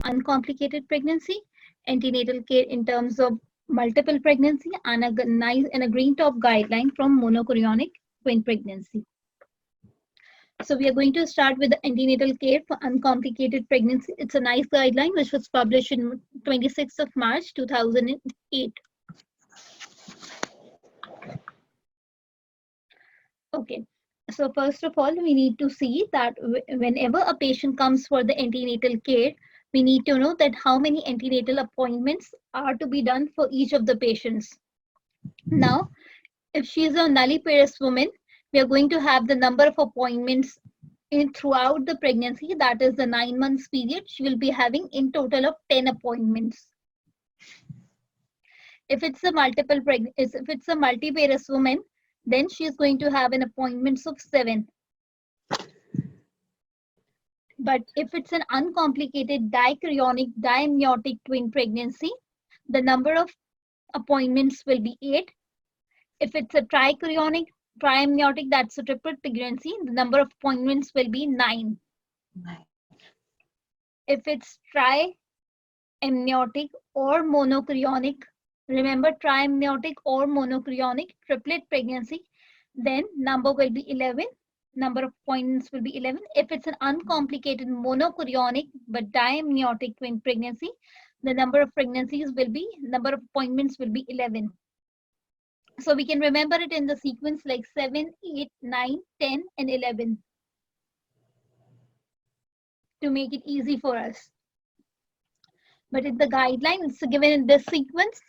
uncomplicated pregnancy, antenatal care in terms of multiple pregnancy, and a green top guideline from monochorionic twin pregnancy. So we are going to start with the antenatal care for uncomplicated pregnancy. It's a nice guideline which was published in 26th of March 2008. Okay, so first of all, we need to see that whenever a patient comes for the antenatal care, we need to know that how many antenatal appointments are to be done for each of the patients. Now, if she is a nulliparous woman, we are going to have the number of appointments throughout the pregnancy, that is the 9 months period. She will be having in total of 10 appointments. If it's a multiparous woman, then she is going to have an appointments of 7. But if it's an uncomplicated dichorionic diamniotic twin pregnancy, the number of appointments will be 8. If it's a trichorionic triamniotic, that's a triplet pregnancy, the number of appointments will be 9. If it's triamniotic or monochorionic, remember triamniotic or monochorionic triplet pregnancy, then number will be 11. Number of appointments will be 11. If it's an uncomplicated monochorionic but diamniotic twin pregnancy, the number of appointments will be 11. So we can remember it in the sequence like 7, 8, 9, 10, and 11 to make it easy for us. But in the guideline, it's given in this sequence.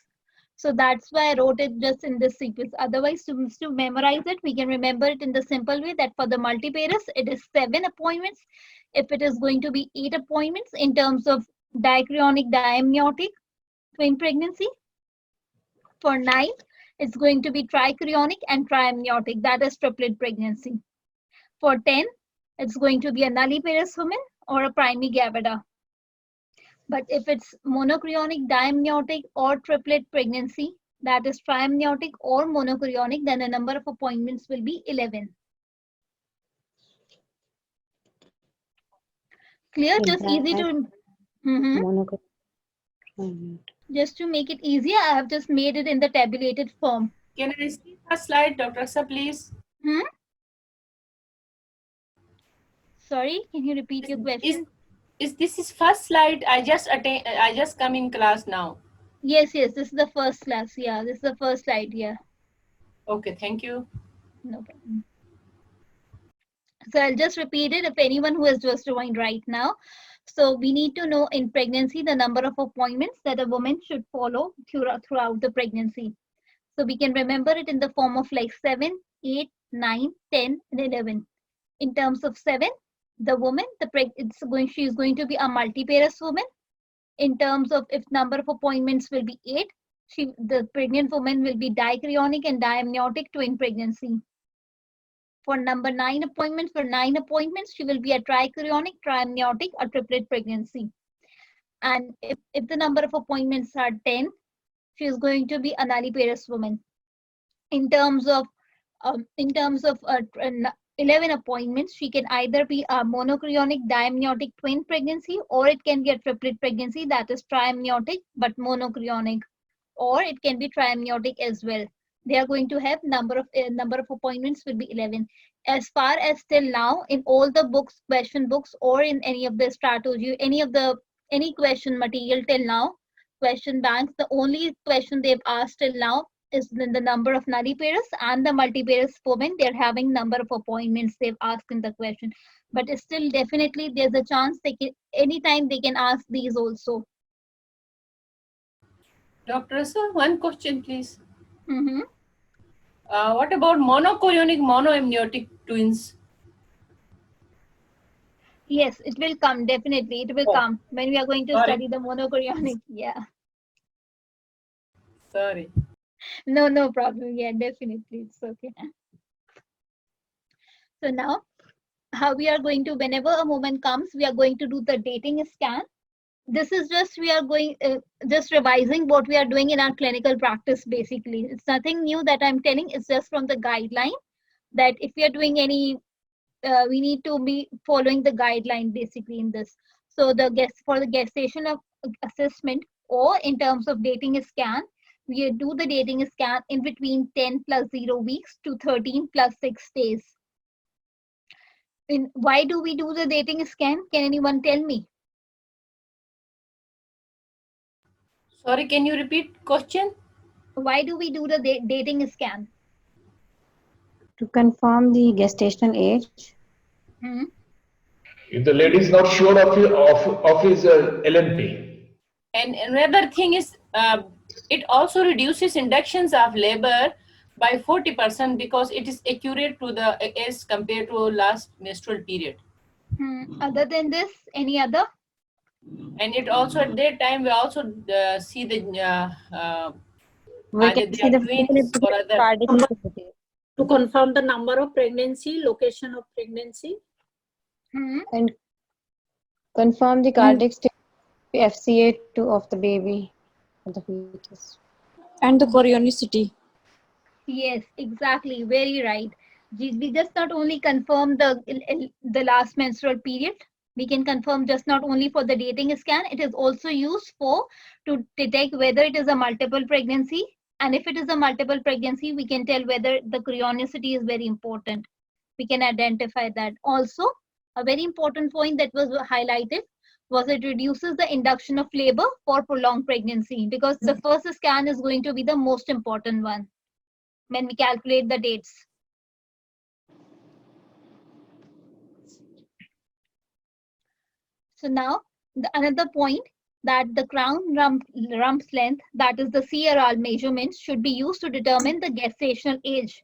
So that's why I wrote it just in this sequence. Otherwise, to memorize it, we can remember it in the simple way that for the multiparous, it is 7 appointments. If it is going to be 8 appointments in terms of dichorionic diamniotic twin pregnancy. For 9, it's going to be trichorionic and triamniotic, that is triplet pregnancy. For 10, it's going to be a nulliparous woman or a primigavida. But if it's monochorionic diamniotic or triplet pregnancy, that is triamniotic or monochorionic, then the number of appointments will be 11. Clear? Just easy to... Just to make it easier, I have just made it in the tabulated form. Can I see first slide, Dr. Aksa, please? Sorry, can you repeat your question? This is first slide? I just come in class now. Yes, this is the first class. Yeah, this is the first slide. Yeah. Okay, thank you. No problem. So I'll just repeat it if anyone who has just joined right now. So we need to know in pregnancy the number of appointments that a woman should follow throughout the pregnancy. So we can remember it in the form of like 7, 8, 9, 10, and 11. In terms of 7, the woman, she is going to be a multiparous woman. In terms of if number of appointments will be 8, the pregnant woman will be dichorionic and diamniotic twin pregnancy. For number 9 appointments, she will be a trichorionic, triamniotic, or triplet pregnancy. And if the number of appointments are 10, she is going to be a nulliparous woman. In terms of 11 appointments, she can either be a monochorionic diamniotic twin pregnancy, or it can be a triplet pregnancy, that is triamniotic but monochorionic, or it can be triamniotic as well. They are going to have number of appointments will be 11. As far as till now, in all the books, question books, or in any of the strategy, any question material till now, question banks, the only question they've asked till now is the number of nulliparous and the multiparous women. They're having number of appointments they've asked in the question, but still definitely there's a chance anytime they can ask these also. Dr. Sir, one question please. What about monochorionic monoamniotic twins? Yes, it will come, definitely it will come when we are going to study the monochorionic. Yeah, sorry. No problem. Yeah, definitely, it's okay. So now how we are going to, whenever a woman comes, we are going to do the dating scan. This is just, we are going just revising what we are doing in our clinical practice. Basically, it's nothing new that I'm telling. It's just from the guideline that if we are doing any we need to be following the guideline basically in this. So for the gestation of assessment, or in terms of dating scan, we do the dating scan in between 10 plus 0 weeks to 13 plus 6 days. Why do we do the dating scan? Can anyone tell me? Sorry, can you repeat question? Why do we do the dating scan? To confirm the gestational age. Hmm? If the lady is not sure of his LNP. And another thing is, it also reduces inductions of labor by 40% because it is accurate to the as compared to last menstrual period. Other than this, any other? And it also at that time we also see the We either can they see are the twins or other. cardiac activity. To confirm the number of pregnancy, location of pregnancy. And confirm the cardiac state, FCA2 of the baby or the fetus. And the chronicity. Yes, exactly. Very right. We just not only confirm the last menstrual period. We can confirm just not only for the dating scan. It is also used to detect whether it is a multiple pregnancy. And if it is a multiple pregnancy, we can tell whether the chronicity is very important. We can identify that. Also, a very important point that was highlighted was it reduces the induction of labor for prolonged pregnancy, because the first scan is going to be the most important one when we calculate the dates. So now another point, that the crown rump's length, that is the CRL measurements, should be used to determine the gestational age.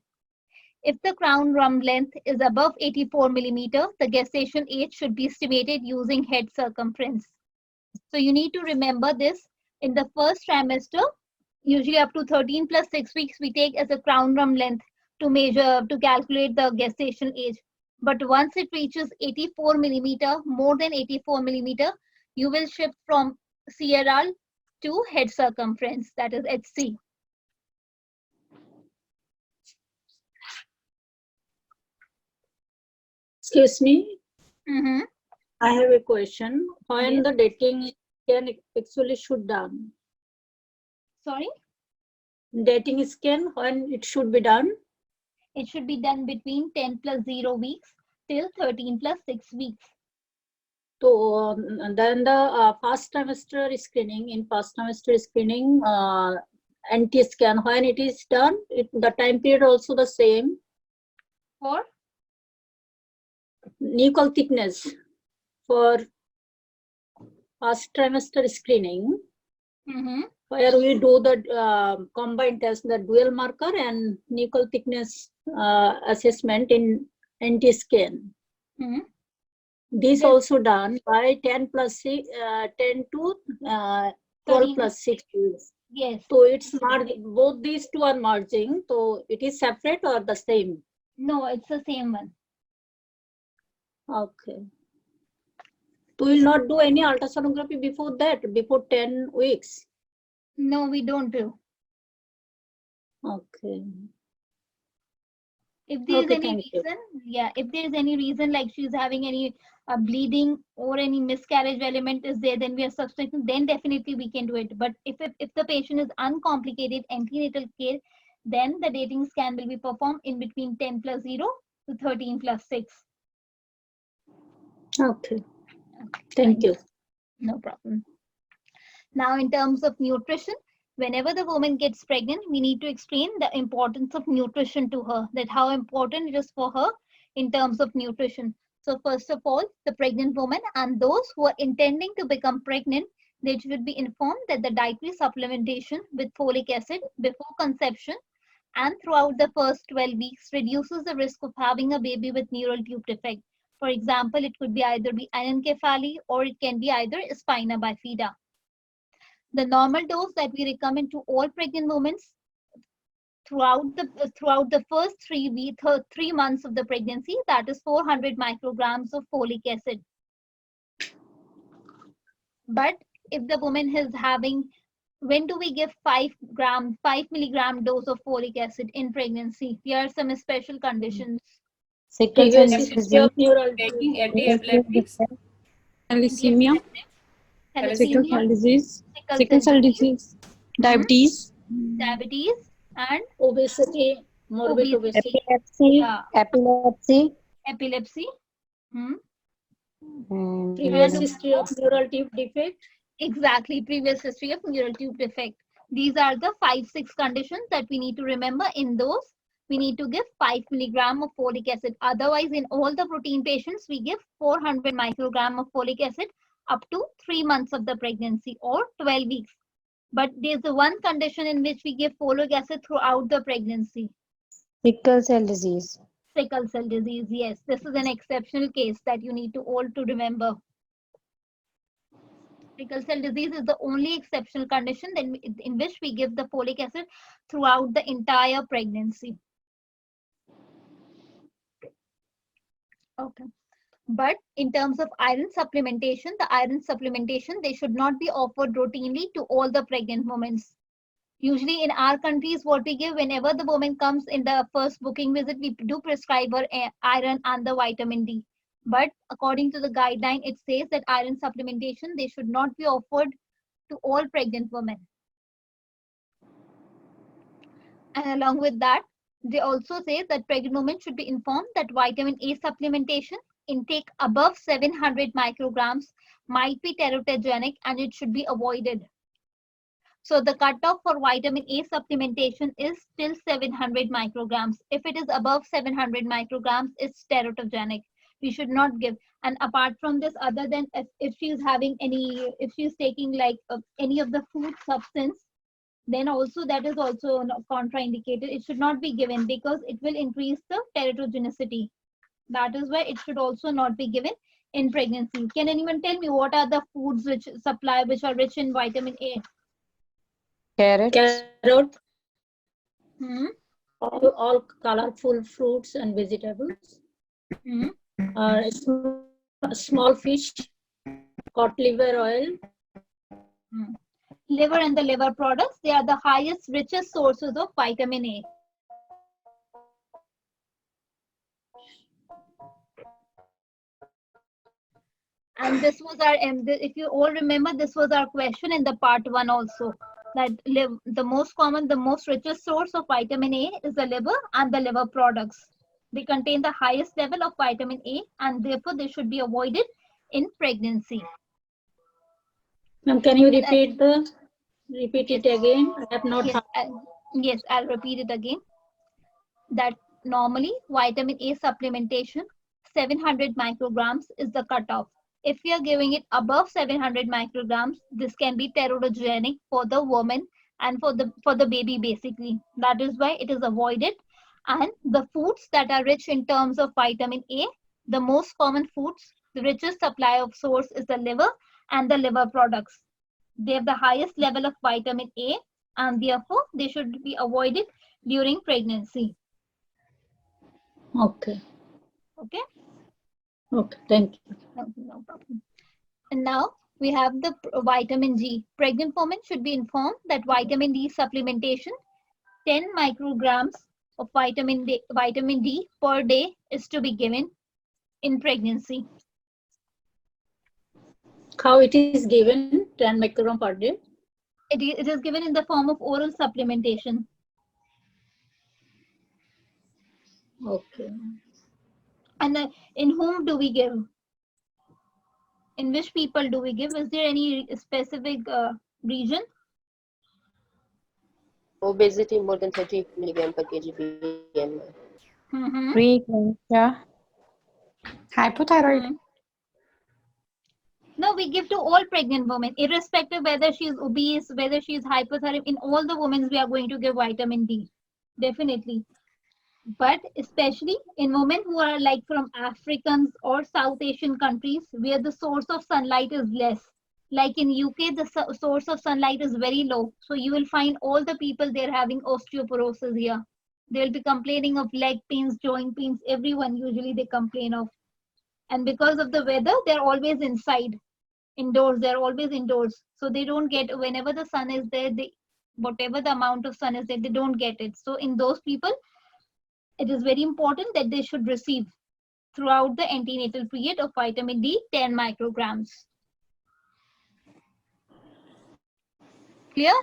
If the crown rump length is above 84 millimeter, the gestation age should be estimated using head circumference. So you need to remember this. In the first trimester, usually up to 13 plus 6 weeks, we take as a crown rump length to calculate the gestation age. But once it reaches 84 millimeter, more than 84 millimeter, you will shift from CRL to head circumference, that is HC. Excuse me, Mm-hmm. I have a question. When Yes. the dating scan actually should done? Sorry? Dating scan, when it should be done? It should be done between 10 plus 0 weeks till 13 plus 6 weeks. So then the first trimester screening, anti-scan, when it is done, the time period also the same. For Nuchal thickness for first trimester screening, where we do the combined test, the dual marker and nuchal thickness assessment in anti-scan. This also done by 10 to 12 plus 6 weeks. Yes. So it's both these two are merging. So it is separate or the same? No, it's the same one. Okay. So we will not do any ultrasonography before that, before 10 weeks. No, we don't do. Okay. If there is Okay, any thank you. reason, if there is any reason like she's having any bleeding or any miscarriage element is there, then we are substituting, then definitely we can do it. But if the patient is uncomplicated antenatal care, then the dating scan will be performed in between 10 plus 0 to 13 plus 6. Okay. Thank you. No problem. Now, in terms of nutrition, whenever the woman gets pregnant, we need to explain the importance of nutrition to her, that how important it is for her in terms of nutrition. So first of all, the pregnant woman and those who are intending to become pregnant, they should be informed that the dietary supplementation with folic acid before conception and throughout the first 12 weeks reduces the risk of having a baby with neural tube defect. For example, it could be either be anencephaly or it can be either spina bifida. The normal dose that we recommend to all pregnant women throughout the first 3 months of the pregnancy, that is 400 micrograms of folic acid. But if the woman is having, when do we give 5 milligram dose of folic acid in pregnancy? Here are some special conditions. Sickle cell Previous history of neural Taking tube. anti-epileptics. Thalassemia, sickle thalassemia, cell disease, sickle sickle cell cell disease, disease, diabetes, diabetes, and Obesity, morbid obesity. obesity, epilepsy, Epilepsy. Hmm. and previous history of neural tube defect. Exactly, previous history of neural tube defect. These are the 5-6 conditions that we need to remember. In those, we need to give 5 milligram of folic acid. Otherwise, in all the protein patients, we give 400 microgram of folic acid up to 3 months of the pregnancy or 12 weeks. But there's the one condition in which we give folic acid throughout the pregnancy. sickle cell disease. Sickle cell disease, yes. This is an exceptional case that you need to all to remember. Sickle cell disease is the only exceptional condition in which we give the folic acid throughout the entire pregnancy. Okay. But in terms of iron supplementation, the iron supplementation, they should not be offered routinely to all the pregnant women. Usually in our countries, what we give whenever the woman comes in the first booking visit, we do prescribe her iron and the vitamin D. But according to the guideline, it says that iron supplementation, they should not be offered to all pregnant women. And along with that, they also say that pregnant women should be informed that vitamin A supplementation intake above 700 micrograms might be teratogenic and it should be avoided. So the cutoff for vitamin A supplementation is still 700 micrograms. If it is above 700 micrograms, it's teratogenic. We should not give. And apart from this, other than if she's having any, if she's taking like any of the food substance, then also that is also contraindicated. It should not be given because it will increase the teratogenicity. That is why it should also not be given in pregnancy. Can anyone tell me what are the foods which are rich in vitamin A? Carrots, Carrot, Hmm? all colorful fruits and vegetables. Hmm? Small fish, cod liver oil. Liver and the liver products, they are the highest, richest sources of vitamin A. And this was our, if you all remember, this was our question in the part 1 also. That the most common, the most richest source of vitamin A is the liver and the liver products. They contain the highest level of vitamin A and therefore they should be avoided in pregnancy. Ma'am, can you repeat it again? I have not heard. Yes, I'll repeat it again. That normally vitamin A supplementation 700 micrograms is the cutoff. If we are giving it above 700 micrograms, this can be teratogenic for the woman and for the baby basically. That is why it is avoided. And the foods that are rich in terms of vitamin A, the most common foods, the richest supply of source is the liver and the liver products. They have the highest level of vitamin A and therefore they should be avoided during pregnancy. Okay. Okay. Okay, thank you. No problem. And now we have the vitamin G. Pregnant women should be informed that vitamin D supplementation, 10 micrograms of vitamin D per day is to be given in pregnancy. How it is given? 10 microgram per day? It is given in the form of oral supplementation. Okay. And in whom do we give? In which people do we give? Is there any specific region? Obesity more than 30 milligram per kg BMI. preeclampsia, hypothyroid. No, we give to all pregnant women, irrespective whether she is obese, whether she is hypothyroid. In all the women, we are going to give vitamin D, definitely. But especially in women who are like from Africans or South Asian countries where the source of sunlight is less. Like in UK, the source of sunlight is very low. So you will find all the people there having osteoporosis here. They'll be complaining of leg pains, joint pains, everyone usually they complain of. And because of the weather, they're always inside, indoors, they're always indoors. So they don't get, whenever the sun is there, whatever the amount of sun is there, they don't get it. So in those people, it is very important that they should receive throughout the antenatal period of vitamin D 10 micrograms. Clear?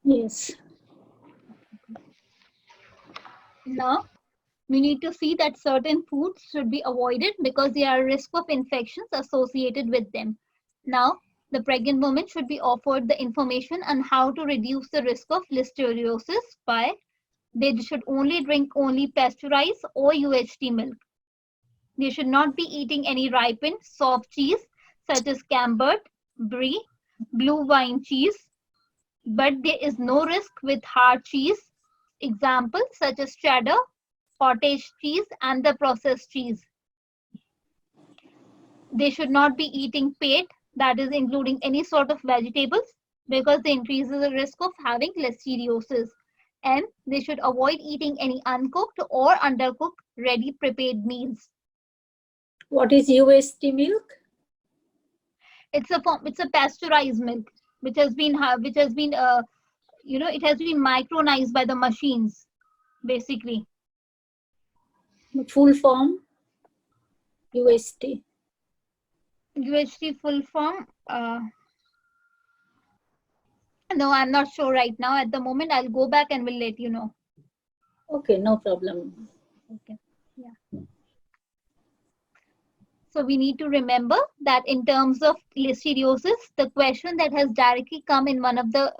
Yes. Now, we need to see that certain foods should be avoided because there are risk of infections associated with them. Now, the pregnant woman should be offered the information on how to reduce the risk of listeriosis by they should only drink only pasteurized or UHT milk. They should not be eating any ripened soft cheese such as Camembert, Brie, blue wine cheese, but there is no risk with hard cheese. Examples such as cheddar, cottage cheese, and the processed cheese. They should not be eating pate, that is including any sort of vegetables, because they increase the risk of having listeriosis. And they should avoid eating any uncooked or undercooked ready prepared meals. What is UST milk? It's a pasteurized milk which has been it has been micronized by the machines basically. Full form? UST. UHT full form. No, I'm not sure right now. At the moment, I'll go back and will let you know. Okay, no problem. Okay. Yeah. So we need to remember that in terms of listeriosis, the question that has directly come in one of the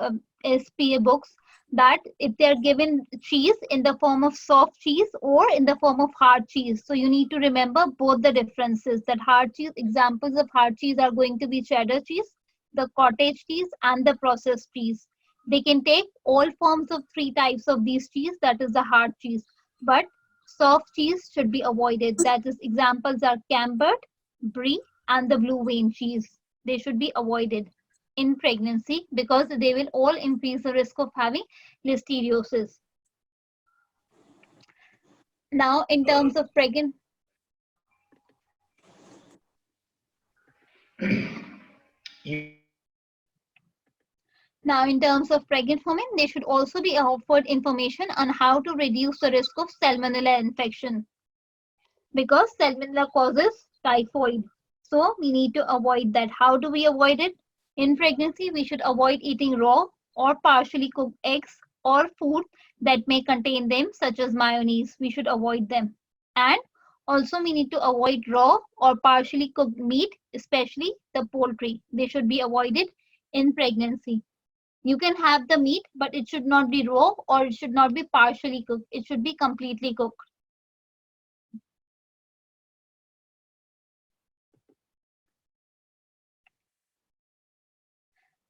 SPA books, that if they're given cheese in the form of soft cheese or in the form of hard cheese. So you need to remember both the differences, that hard cheese, examples of hard cheese are going to be cheddar cheese, the cottage cheese, and the processed cheese. They can take all forms of 3 types of these cheese, that is the hard cheese. But soft cheese should be avoided. That is, examples are Camembert, Brie, and the blue vein cheese. They should be avoided in pregnancy because they will all increase the risk of having listeriosis. Now, in terms of pregnant, women, they should also be offered information on how to reduce the risk of salmonella infection, because salmonella causes typhoid. So we need to avoid that. How do we avoid it? In pregnancy, we should avoid eating raw or partially cooked eggs or food that may contain them, such as mayonnaise. We should avoid them. And also we need to avoid raw or partially cooked meat, especially the poultry. They should be avoided in pregnancy. You can have the meat, but it should not be raw or it should not be partially cooked. It should be completely cooked.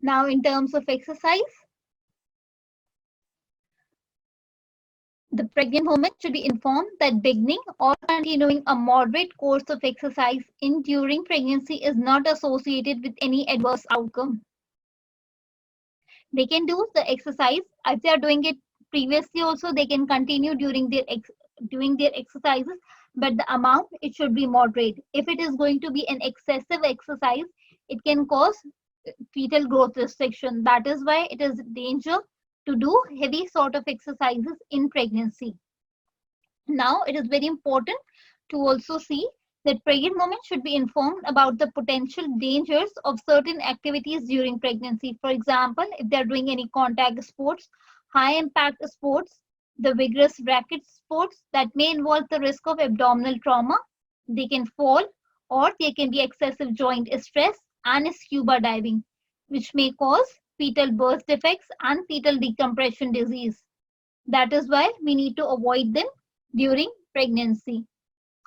Now, in terms of exercise, the pregnant woman should be informed that beginning or continuing a moderate course of exercise during pregnancy is not associated with any adverse outcome. They can do the exercise. If they are doing it previously also, they can continue during their exercises, but the amount, it should be moderate. If it is going to be an excessive exercise, it can cause fetal growth restriction. That is why it is danger to do heavy sort of exercises in pregnancy. Now, it is very important to also see that pregnant women should be informed about the potential dangers of certain activities during pregnancy. For example, if they're doing any contact sports, high impact sports, the vigorous racket sports that may involve the risk of abdominal trauma, they can fall, or there can be excessive joint stress and scuba diving, which may cause fetal birth defects and fetal decompression disease. That is why we need to avoid them during pregnancy.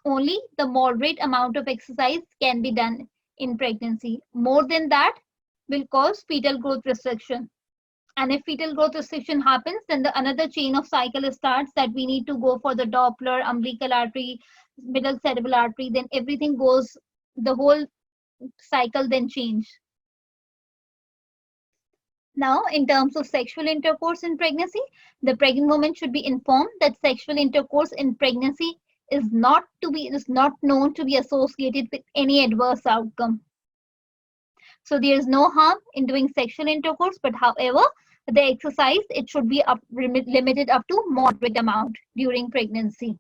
Only the moderate amount of exercise can be done in pregnancy. More than that will cause fetal growth restriction. And if fetal growth restriction happens, then another chain of cycle starts, that we need to go for the Doppler, umbilical artery, middle cerebral artery, then everything goes, the whole cycle then change. Now, in terms of sexual intercourse in pregnancy, the pregnant woman should be informed that sexual intercourse in pregnancy is not known to be associated with any adverse outcome. So there is no harm in doing sexual intercourse, but however, the exercise, it should be limited up to moderate amount during pregnancy.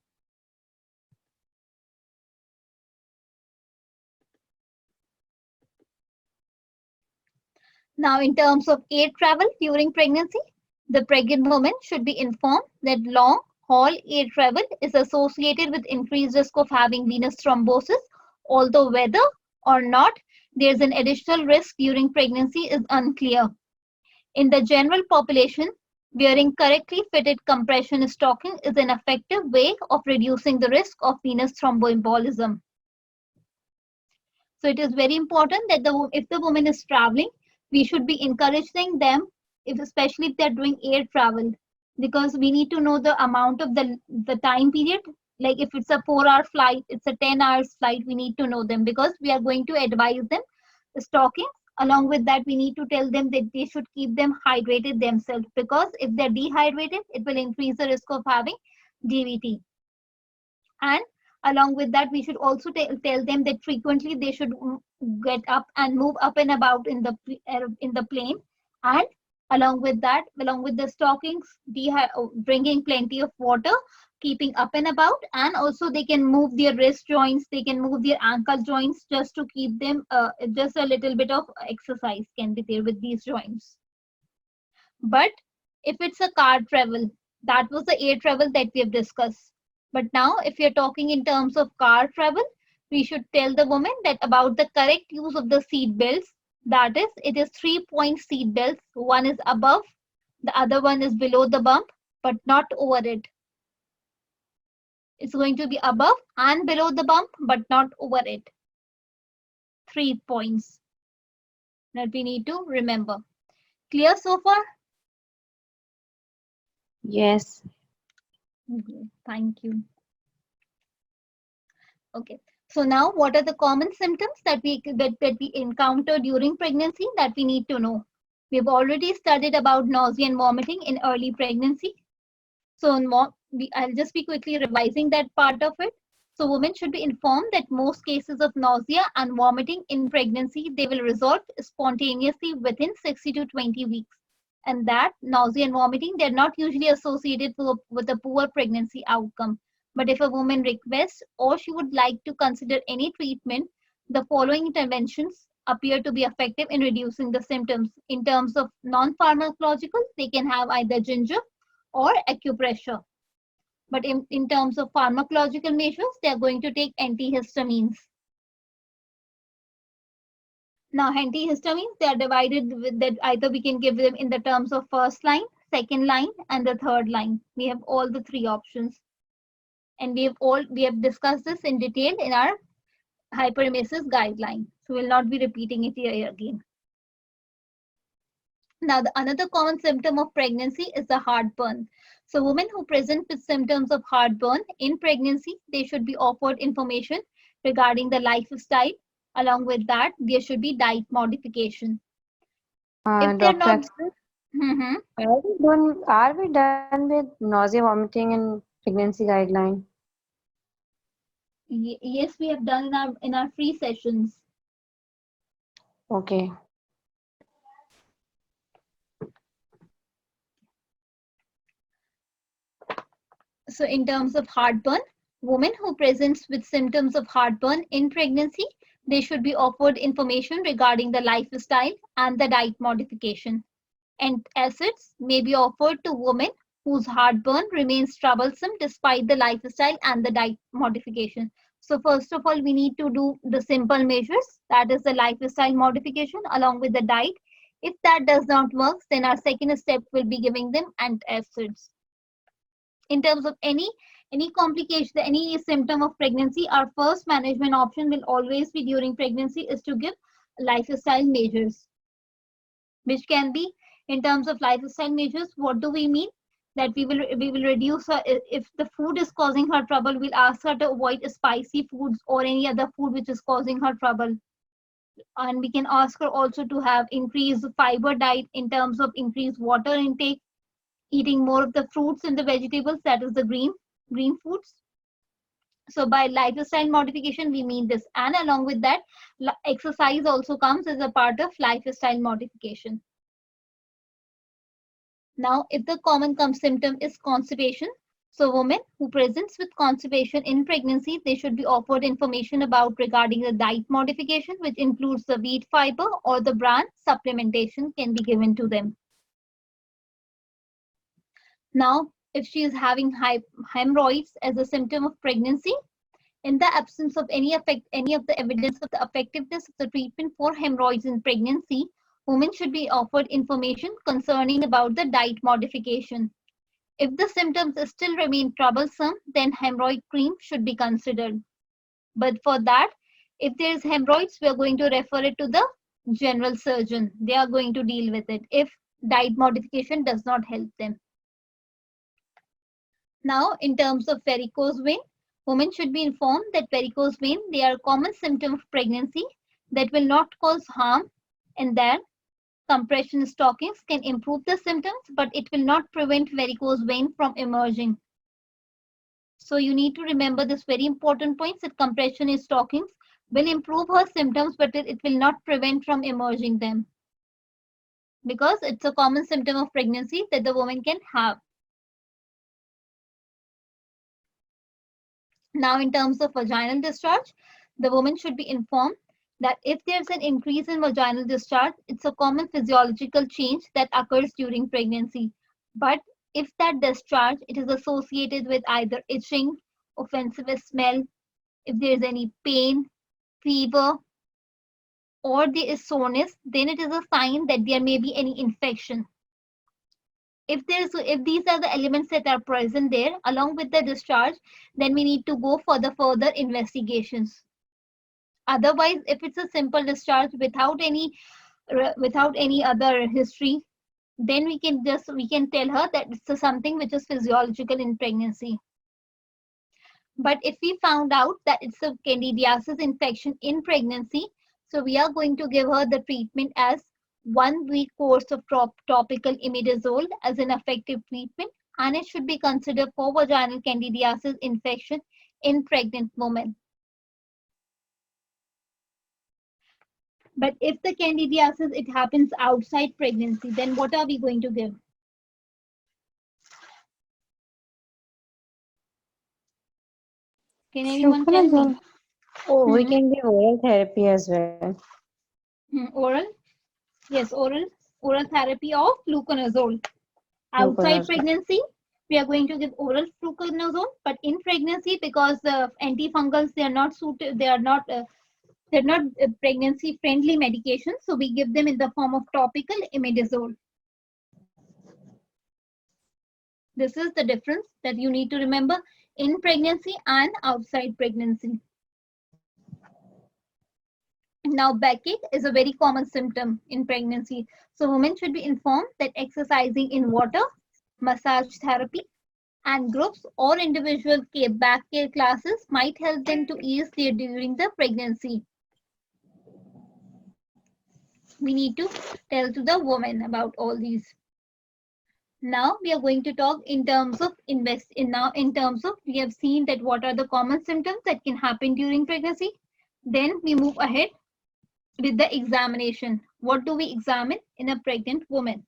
Now, in terms of air travel during pregnancy, the pregnant woman should be informed that long haul air travel is associated with increased risk of having venous thrombosis, although whether or not there's an additional risk during pregnancy is unclear. In the general population, wearing correctly fitted compression stocking is an effective way of reducing the risk of venous thromboembolism. So it is very important that if the woman is traveling, we should be encouraging them, especially if they're doing air travel, because we need to know the amount of the time period. Like if it's a 4-hour flight, it's a 10 hours flight, we need to know them because we are going to advise them stocking. Along with that, we need to tell them that they should keep them hydrated themselves, because if they're dehydrated, it will increase the risk of having DVT. And along with that, we should also tell them that frequently they should get up and move up and about in the plane. And along with that, along with the stockings, bringing plenty of water, keeping up and about, and also they can move their wrist joints, they can move their ankle joints just to keep them, just a little bit of exercise can be there with these joints. But if it's a car travel, that was the air travel that we have discussed. But now if you're talking in terms of car travel, we should tell the woman that about the correct use of the seat belts. That is, it is 3-point seat belts. One is above, the other one is below the bump, but not over it. It's going to be above and below the bump, but not over it. 3 points that we need to remember. Clear so far? Yes. Okay, thank you. Okay, so now what are the common symptoms that we encounter during pregnancy that we need to know? We've already studied about nausea and vomiting in early pregnancy. So I'll just be quickly revising that part of it. So women should be informed that most cases of nausea and vomiting in pregnancy, they will resolve spontaneously within 60 to 20 weeks. And that nausea and vomiting, they're not usually associated with a poor pregnancy outcome. But if a woman requests or she would like to consider any treatment, the following interventions appear to be effective in reducing the symptoms. In terms of non-pharmacological, they can have either ginger or acupressure. But in terms of pharmacological measures, they are going to take antihistamines. Now, antihistamines, they are divided with that either we can give them in the terms of first line, second line, and the third line. We have all the 3 options. And we have discussed this in detail in our hyperemesis guideline. So we'll not be repeating it here again. Now, another common symptom of pregnancy is the heartburn. So women who present with symptoms of heartburn in pregnancy, they should be offered information regarding the lifestyle. Along with that, there should be diet modification. If they're Dr. not, Are we done with nausea, vomiting, and pregnancy guideline? Yes, we have done in our free sessions. Okay. So in terms of heartburn, women who presents with symptoms of heartburn in pregnancy, they should be offered information regarding the lifestyle and the diet modification. Antacids may be offered to women whose heartburn remains troublesome despite the lifestyle and the diet modification. So first of all, we need to do the simple measures, that is the lifestyle modification along with the diet. If that does not work, then our second step will be giving them antacids. In terms of any complication, any symptom of pregnancy, our first management option will always be during pregnancy is to give lifestyle measures, which can be in terms of lifestyle measures. What do we mean? That we will reduce her, if the food is causing her trouble, we'll ask her to avoid spicy foods or any other food which is causing her trouble. And we can ask her also to have increased fiber diet in terms of increased water intake, eating more of the fruits and the vegetables, that is the green foods. So by lifestyle modification, we mean this. And along with that, exercise also comes as a part of lifestyle modification. Now, if the common symptom is constipation, So women who presents with constipation in pregnancy, they should be offered information about regarding the diet modification, which includes the wheat fiber or the bran supplementation can be given to them. Now, if she is having hemorrhoids as a symptom of pregnancy, in the absence of any of the evidence of the effectiveness of the treatment for hemorrhoids in pregnancy, women should be offered information concerning about the diet modification. If the symptoms still remain troublesome, then hemorrhoid cream should be considered. But for that, if there is hemorrhoids, we are going to refer it to the general surgeon. They are going to deal with it if diet modification does not help them. Now, in terms of varicose vein, women should be informed that varicose vein, they are a common symptom of pregnancy that will not cause harm, and that compression stockings can improve the symptoms, but it will not prevent varicose vein from emerging. So you need to remember this very important point, that compression stockings will improve her symptoms, but it will not prevent from emerging them, because it's a common symptom of pregnancy that the woman can have. Now, in terms of vaginal discharge, the woman should be informed that if there's an increase in vaginal discharge, it's a common physiological change that occurs during pregnancy. But if that discharge, it is associated with either itching, offensive smell, if there's any pain, fever, or there is soreness, then it is a sign that there may be any infection. If these are the elements that are present there along with the discharge, then we need to go for the further investigations. Otherwise, if it's a simple discharge without any other history, then we can tell her that it's something which is physiological in pregnancy. But if we found out that it's a candidiasis infection in pregnancy, so we are going to give her the treatment as 1 week course of topical imidazole as an effective treatment, and it should be considered for vaginal candidiasis infection in pregnant women. But if the candidiasis, it happens outside pregnancy, then what are we going to give? Can anyone tell me? Oh, we can give oral therapy as well. Oral? Yes, oral therapy of fluconazole. Outside Fluconazole. pregnancy, we are going to give oral fluconazole, but in pregnancy, because the antifungals, they are not suited, they're not pregnancy friendly medications, so we give them in the form of topical imidazole. This is the difference that you need to remember in pregnancy and outside pregnancy. Now, backache is a very common symptom in pregnancy. So women should be informed that exercising in water, massage therapy, and groups or individual back care classes might help them to ease their during the pregnancy. We need to tell to the woman about all these. Now we are going to talk in terms of we have seen that what are the common symptoms that can happen during pregnancy. Then we move ahead with the examination. What do we examine in a pregnant woman?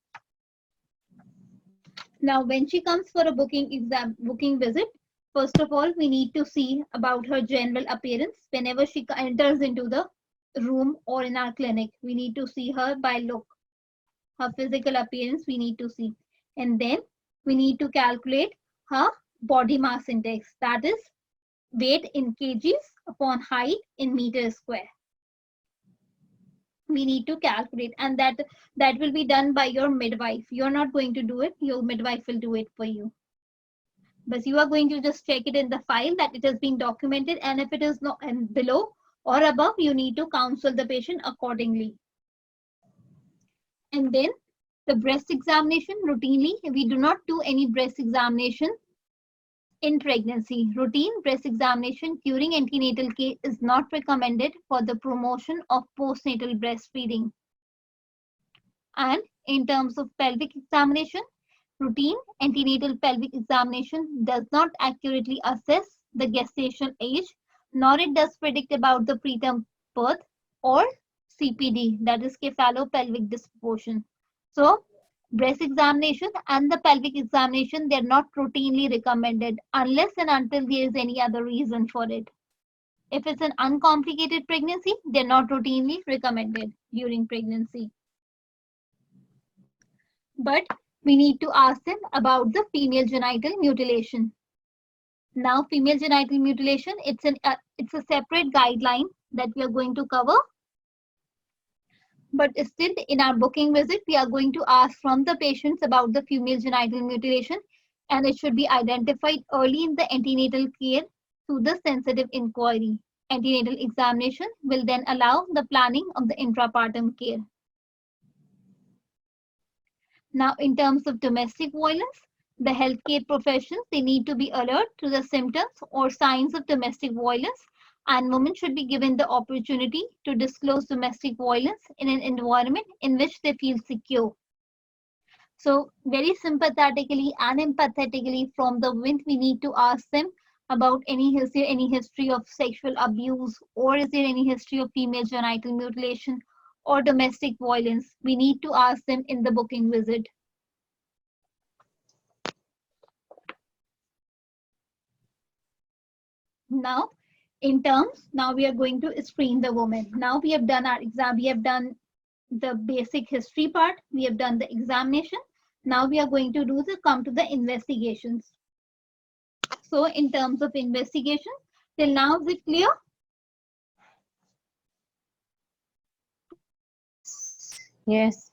Now, when she comes for a booking visit, first of all, we need to see about her general appearance. Whenever she enters into the room or in our clinic, we need to see her by look. Her physical appearance we need to see. And then we need to calculate her body mass index. That is weight in kgs upon height in meters square. We need to calculate, and that will be done by your midwife. You're not going to do it, your midwife will do it for you. But you are going to just check it in the file that it has been documented, and if it is not and below or above, you need to counsel the patient accordingly. And then the breast examination, routinely, we do not do any breast examination in pregnancy. Routine breast examination during antenatal care is not recommended for the promotion of postnatal breastfeeding. And in terms of pelvic examination, routine antenatal pelvic examination does not accurately assess the gestation age, nor it does predict about the preterm birth or CPD, that is cephalopelvic disproportion. So Breast examination and the pelvic examination, they're not routinely recommended unless and until there is any other reason for it. If it's an uncomplicated pregnancy, they're not routinely recommended during pregnancy. But we need to ask them about the female genital mutilation. Now, female genital mutilation, it's a separate guideline that we are going to cover. But still, in our booking visit, we are going to ask from the patients about the female genital mutilation, and it should be identified early in the antenatal care through the sensitive inquiry. Antenatal examination will then allow the planning of the intrapartum care. Now, in terms of domestic violence, the healthcare professionals, they need to be alert to the symptoms or signs of domestic violence, and women should be given the opportunity to disclose domestic violence in an environment in which they feel secure. So very sympathetically and empathetically from the women, we need to ask them about is there any history of sexual abuse, or is there any history of female genital mutilation or domestic violence. We need to ask them in the booking visit. Now, now we are going to screen the woman. Now we have done our exam, we have done the basic history part, we have done the examination. Now we are going to come to the investigations. So in terms of investigation, till now, is it clear? Yes.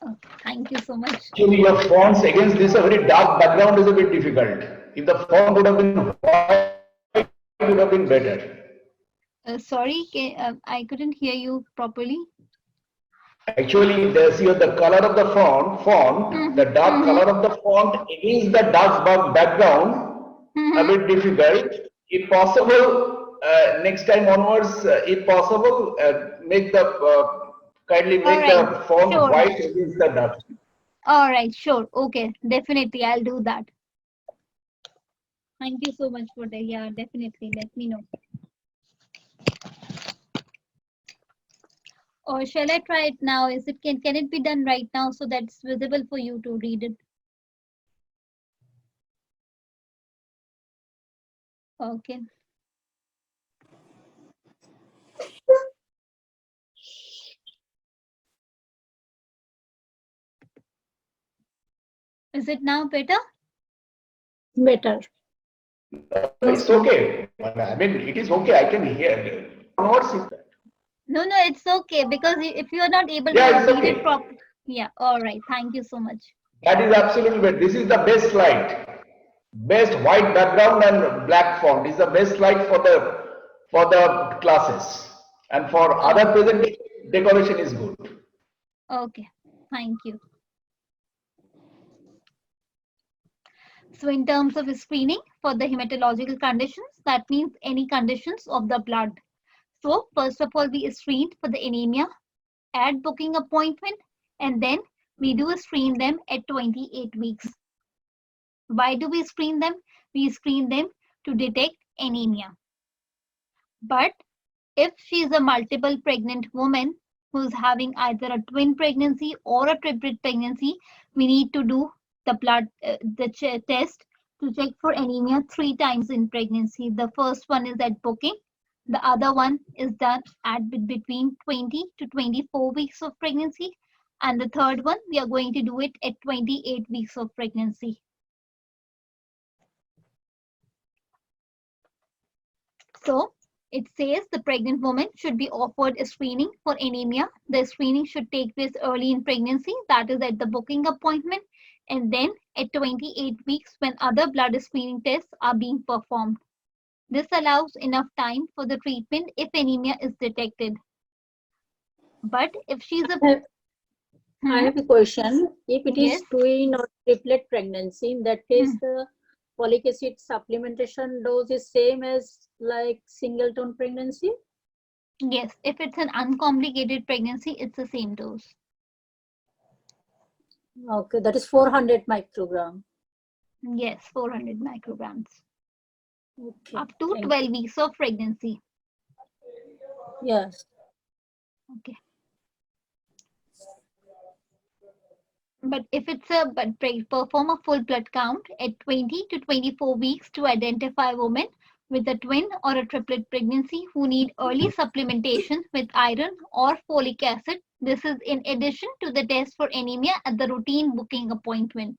Okay, thank you so much. Actually, your fonts against this a very dark background is a bit difficult. If the font would have been white, it would have been better. Sorry, I couldn't hear you properly. Actually, the color of the font, the dark color of the font against the dark background, a bit difficult. If possible, next time onwards, if possible, kindly make the font white against the dark. All right, sure. Okay, definitely, I'll do that. Thank you so much for that. Yeah, definitely. Let me know. Or shall I try it now? Can it be done right now so that's visible for you to read it? Okay. Is it now better? Better. It's okay. I mean, it is okay. I can hear. No, it's okay, because if you are not able to read it properly. Yeah, all right. Thank you so much. That is absolutely right. This is the best slide. Best white background and black font is the best slide for the classes. And for other presentation, decoration is good. Okay, thank you. So in terms of screening for the hematological conditions, that means any conditions of the blood. So first of all, we screened for the anemia at booking appointment, and then we do screen them at 28 weeks. Why do we screen them? We screen them to detect anemia. But if she is a multiple pregnant woman who's having either a twin pregnancy or a triplet pregnancy, we need to do the blood test to check for anemia 3 times in pregnancy. The first one is at booking. The other one is done at between 20 to 24 weeks of pregnancy. And the third one, we are going to do it at 28 weeks of pregnancy. So it says the pregnant woman should be offered a screening for anemia. The screening should take place early in pregnancy, that is at the booking appointment, and then at 28 weeks when other blood screening tests are being performed. This allows enough time for the treatment if anemia is detected. But if she's I have a question. If it is twin or triplet pregnancy, in that case, the folic acid supplementation dose is same as like singleton pregnancy? Yes, if it's an uncomplicated pregnancy, it's the same dose. Okay, that is 400 microgram. Yes, 400 micrograms. Okay. Up to 12 weeks of pregnancy. Yes. Okay. But if it's a perform a full blood count at 20 to 24 weeks to identify women with a twin or a triplet pregnancy who need early supplementation with iron or folic acid. This is in addition to the test for anemia at the routine booking appointment.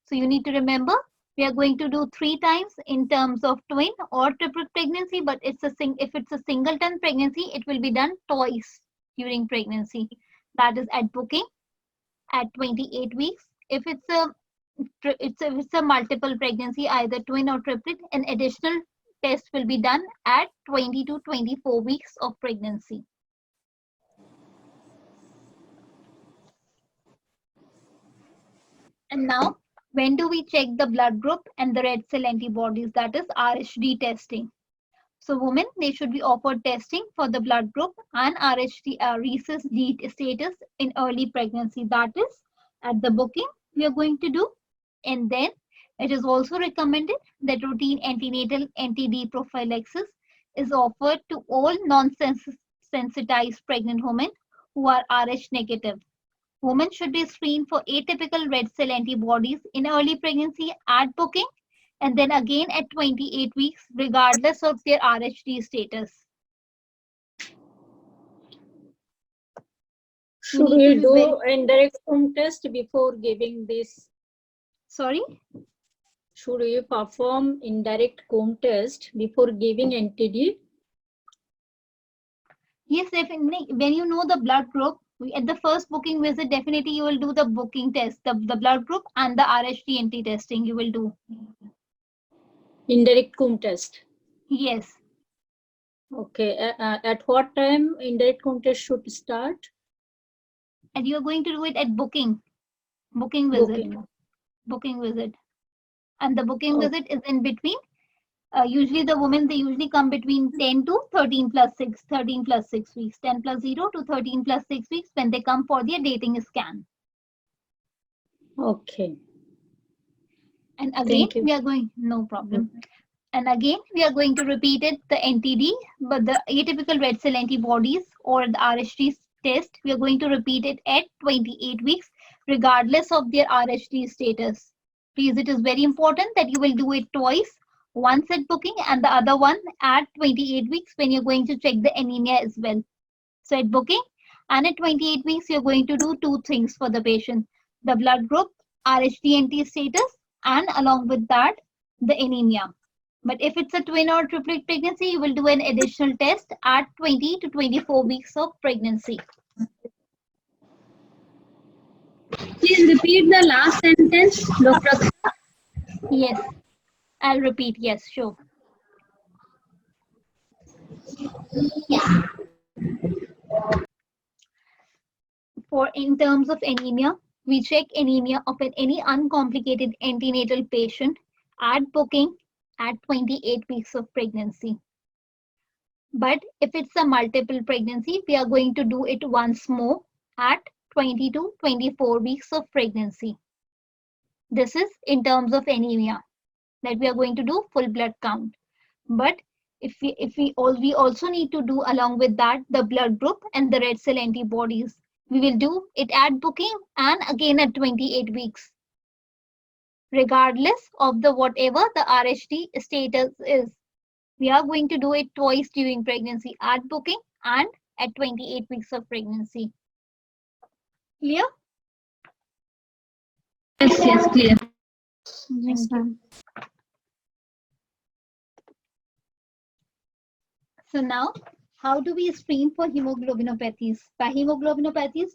So you need to remember we are going to do 3 times in terms of twin or triplet pregnancy, but if it's a singleton pregnancy, it will be done twice during pregnancy. That is at booking at 28 weeks. If it's a multiple pregnancy, either twin or triplet, an additional test will be done at 20 to 24 weeks of pregnancy. And now, when do we check the blood group and the red cell antibodies? That is RHD testing. So women, they should be offered testing for the blood group and RHD rhesus D status in early pregnancy. That is at the booking we are going to do. And then it is also recommended that routine antenatal anti-D prophylaxis is offered to all non-sensitized pregnant women who are Rh negative. Women should be screened for atypical red cell antibodies in early pregnancy at booking and then again at 28 weeks, regardless of their RHD status. Should we do indirect home test before giving this? Sorry? Should we perform indirect home test before giving NTD? Yes, definitely. When you know the blood group, at the first booking visit, definitely you will do the booking test, the blood group and the RHD NT testing you will do. Indirect home test. Yes. Okay. At what time indirect home test should start? And you are going to do it at booking visit. Booking. Booking visit. And the booking visit is in between. Usually the women, they usually come between 10 to 13 plus 6 weeks, 10 plus 0 to 13 plus 6 weeks when they come for their dating scan. Okay. And again, we are going, no problem. And again, we are going to repeat it, the NTD, but the atypical red cell antibodies or the RHD test, we are going to repeat it at 28 weeks, regardless of their RHD status. Please, it is very important that you will do it twice, once at booking and the other one at 28 weeks when you're going to check the anemia as well. So at booking and at 28 weeks, you're going to do 2 things for the patient, the blood group, RHD-NT status, and along with that, the anemia. But if it's a twin or triplet pregnancy, you will do an additional test at 20 to 24 weeks of pregnancy. Please repeat the last sentence, Dr. Yes, I'll repeat. Yes, sure. For in terms of anemia, we check anemia of any uncomplicated antenatal patient at booking at 28 weeks of pregnancy. But if it's a multiple pregnancy, we are going to do it once more at 20 to 24 weeks of pregnancy. This is in terms of anemia that we are going to do full blood count. But if we also need to do along with that the blood group and the red cell antibodies. We will do it at booking and again at 28 weeks, regardless of the whatever the RHD status is. We are going to do it twice during pregnancy, at booking and at 28 weeks of pregnancy. Clear? Yes, clear. Yes, ma'am. So now, how do we screen for hemoglobinopathies? By hemoglobinopathies,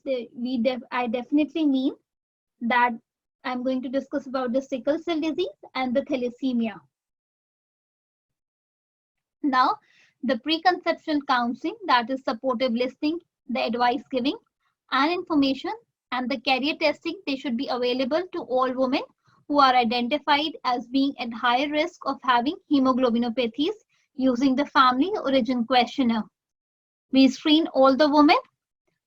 I definitely mean that I'm going to discuss about the sickle cell disease and the thalassemia. Now, the preconception counseling, that is supportive listening, the advice giving, and information, and the carrier testing, they should be available to all women who are identified as being at high risk of having hemoglobinopathies using the family origin questionnaire. We screen all the women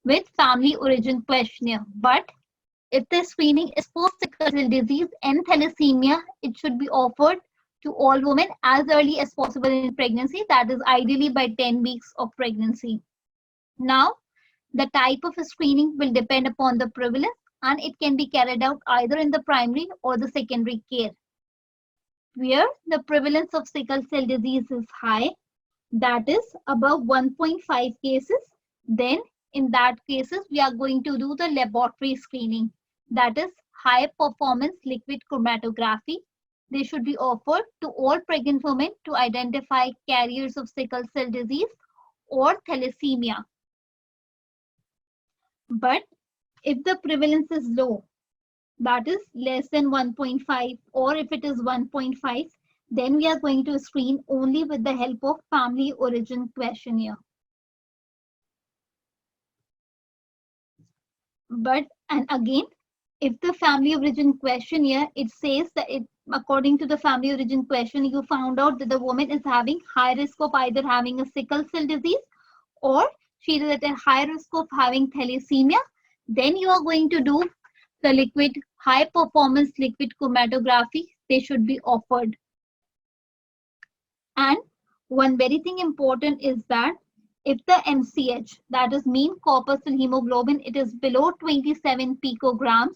with family origin questionnaire, but if the screening is for sickle cell disease and thalassemia, it should be offered to all women as early as possible in pregnancy, that is ideally by 10 weeks of pregnancy. Now, the type of screening will depend upon the prevalence and it can be carried out either in the primary or the secondary care. Where the prevalence of sickle cell disease is high, that is above 1.5 cases, then in that cases we are going to do the laboratory screening, that is high performance liquid chromatography. They should be offered to all pregnant women to identify carriers of sickle cell disease or thalassemia. But if the prevalence is low, that is less than 1.5, or if it is 1.5, then we are going to screen only with the help of family origin questionnaire. But, and again, if the family origin questionnaire, it says that according to the family origin question, you found out that the woman is having high risk of either having a sickle cell disease or she is at a high risk of having thalassemia, then you are going to do the liquid, high performance liquid chromatography. They should be offered. And one very thing important is that if the MCH, that is mean corpuscle hemoglobin, it is below 27 picograms,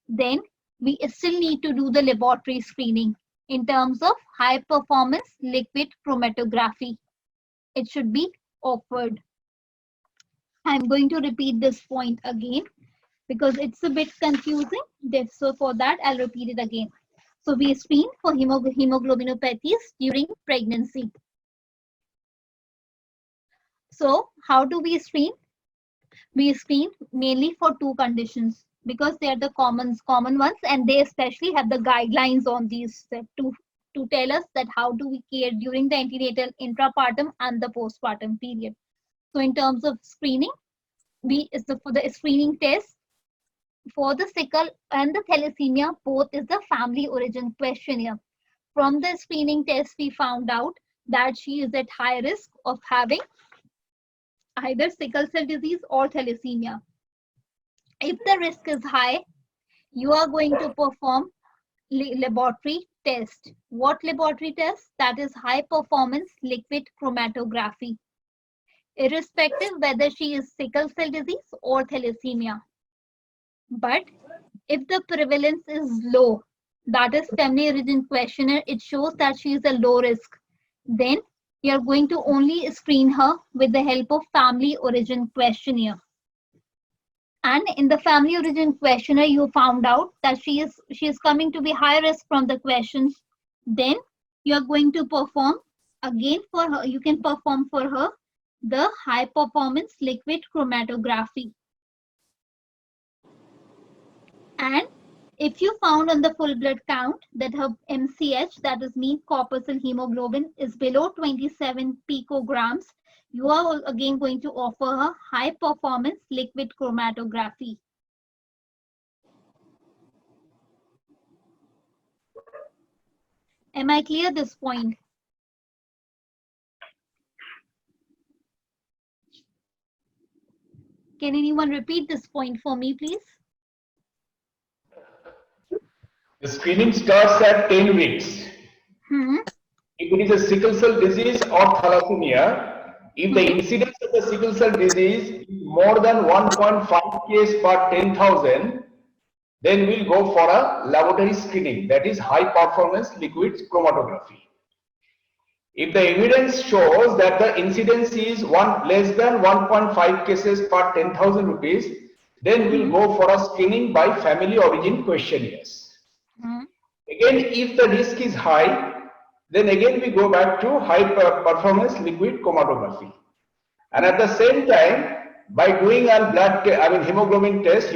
then we still need to do the laboratory screening in terms of high performance liquid chromatography. It should be offered. I'm going to repeat this point again because it's a bit confusing. So for that, I'll repeat it again. So we screen for hemoglobinopathies during pregnancy. So how do we screen? We screen mainly for two conditions because they are the common ones, and they especially have the guidelines on these to tell us that how do we care during the antenatal, intrapartum and the postpartum period. So in terms of screening, for the screening test for the sickle and the thalassemia, both is the family origin questionnaire. From the screening test, we found out that she is at high risk of having either sickle cell disease or thalassemia. If the risk is high, you are going to perform laboratory test. What laboratory test? That is high performance liquid chromatography, irrespective whether she is sickle cell disease or thalassemia. But if the prevalence is low, that is family origin questionnaire, it shows that she is a low risk, then you are going to only screen her with the help of family origin questionnaire. And in the family origin questionnaire, you found out that she is coming to be high risk from the questions. Then you are going to perform again for her. You can perform for her the high performance liquid chromatography. And if you found on the full blood count that her MCH, that is mean corpuscle hemoglobin, is below 27 picograms, you are again going to offer her high performance liquid chromatography. Am I clear this point? Can anyone repeat this point for me, please? The screening starts at 10 weeks. If it is a sickle cell disease or thalassemia, if the incidence of the sickle cell disease is more than 1.5 case per 10,000, then we'll go for a laboratory screening, that is high performance liquid chromatography. If the evidence shows that the incidence is less than 1.5 cases per 10,000 rupees, then we'll go for a screening by family origin questionnaires. Again, if the risk is high, then again we go back to high performance liquid chromatography. And at the same time, by doing a hemoglobin test,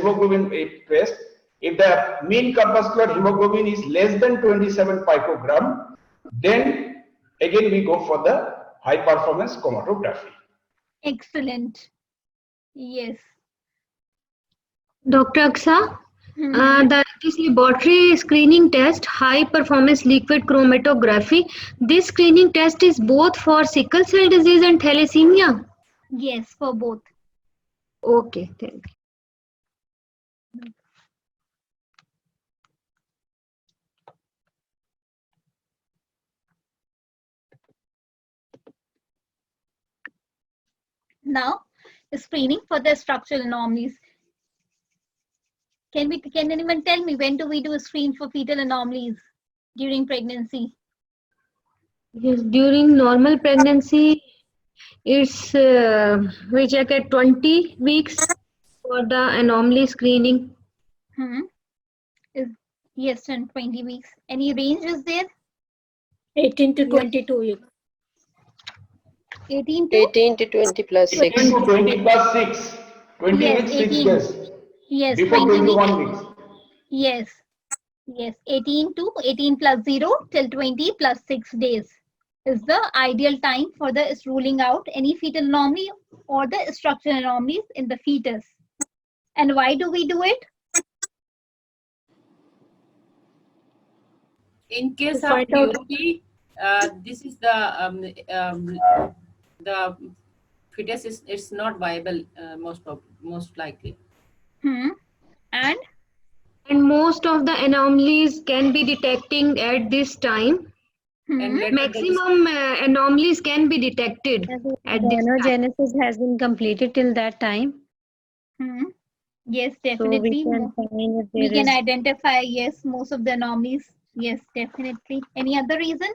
if the mean corpuscular hemoglobin is less than 27 picogram, then again we go for the high performance chromatography. Excellent. Yes. Dr. Aksa, this laboratory screening test, high performance liquid chromatography, this screening test is both for sickle cell disease and thalassemia? Yes, for both. Okay, thank you. Now, screening for the structural anomalies. Can anyone tell me when do we do a screen for fetal anomalies during pregnancy? Yes, during normal pregnancy, it's we check at 20 weeks for the anomaly screening. Yes, and 20 weeks. Any range is there? 18 to 22 weeks. 18 to? 18 to 20 plus 6. 18 to 20 plus 6. 20 Yes, weeks, 6 18. days. Yes, Before 20 21 weeks. weeks. Yes. Yes, 18 plus 0 till 20 plus 6 days is the ideal time for the ruling out any fetal anomaly or the structural anomalies in the fetus. And why do we do it? In case To of find out- POP, this is the fetus is it's not viable most likely. And most of the anomalies can be detecting at this time. And later Maximum anomalies can be detected at this time. Organogenesis has been completed till that time. Yes, So we definitely. can find if We there can is identify, yes, most of the anomalies. Yes, definitely. Any other reason?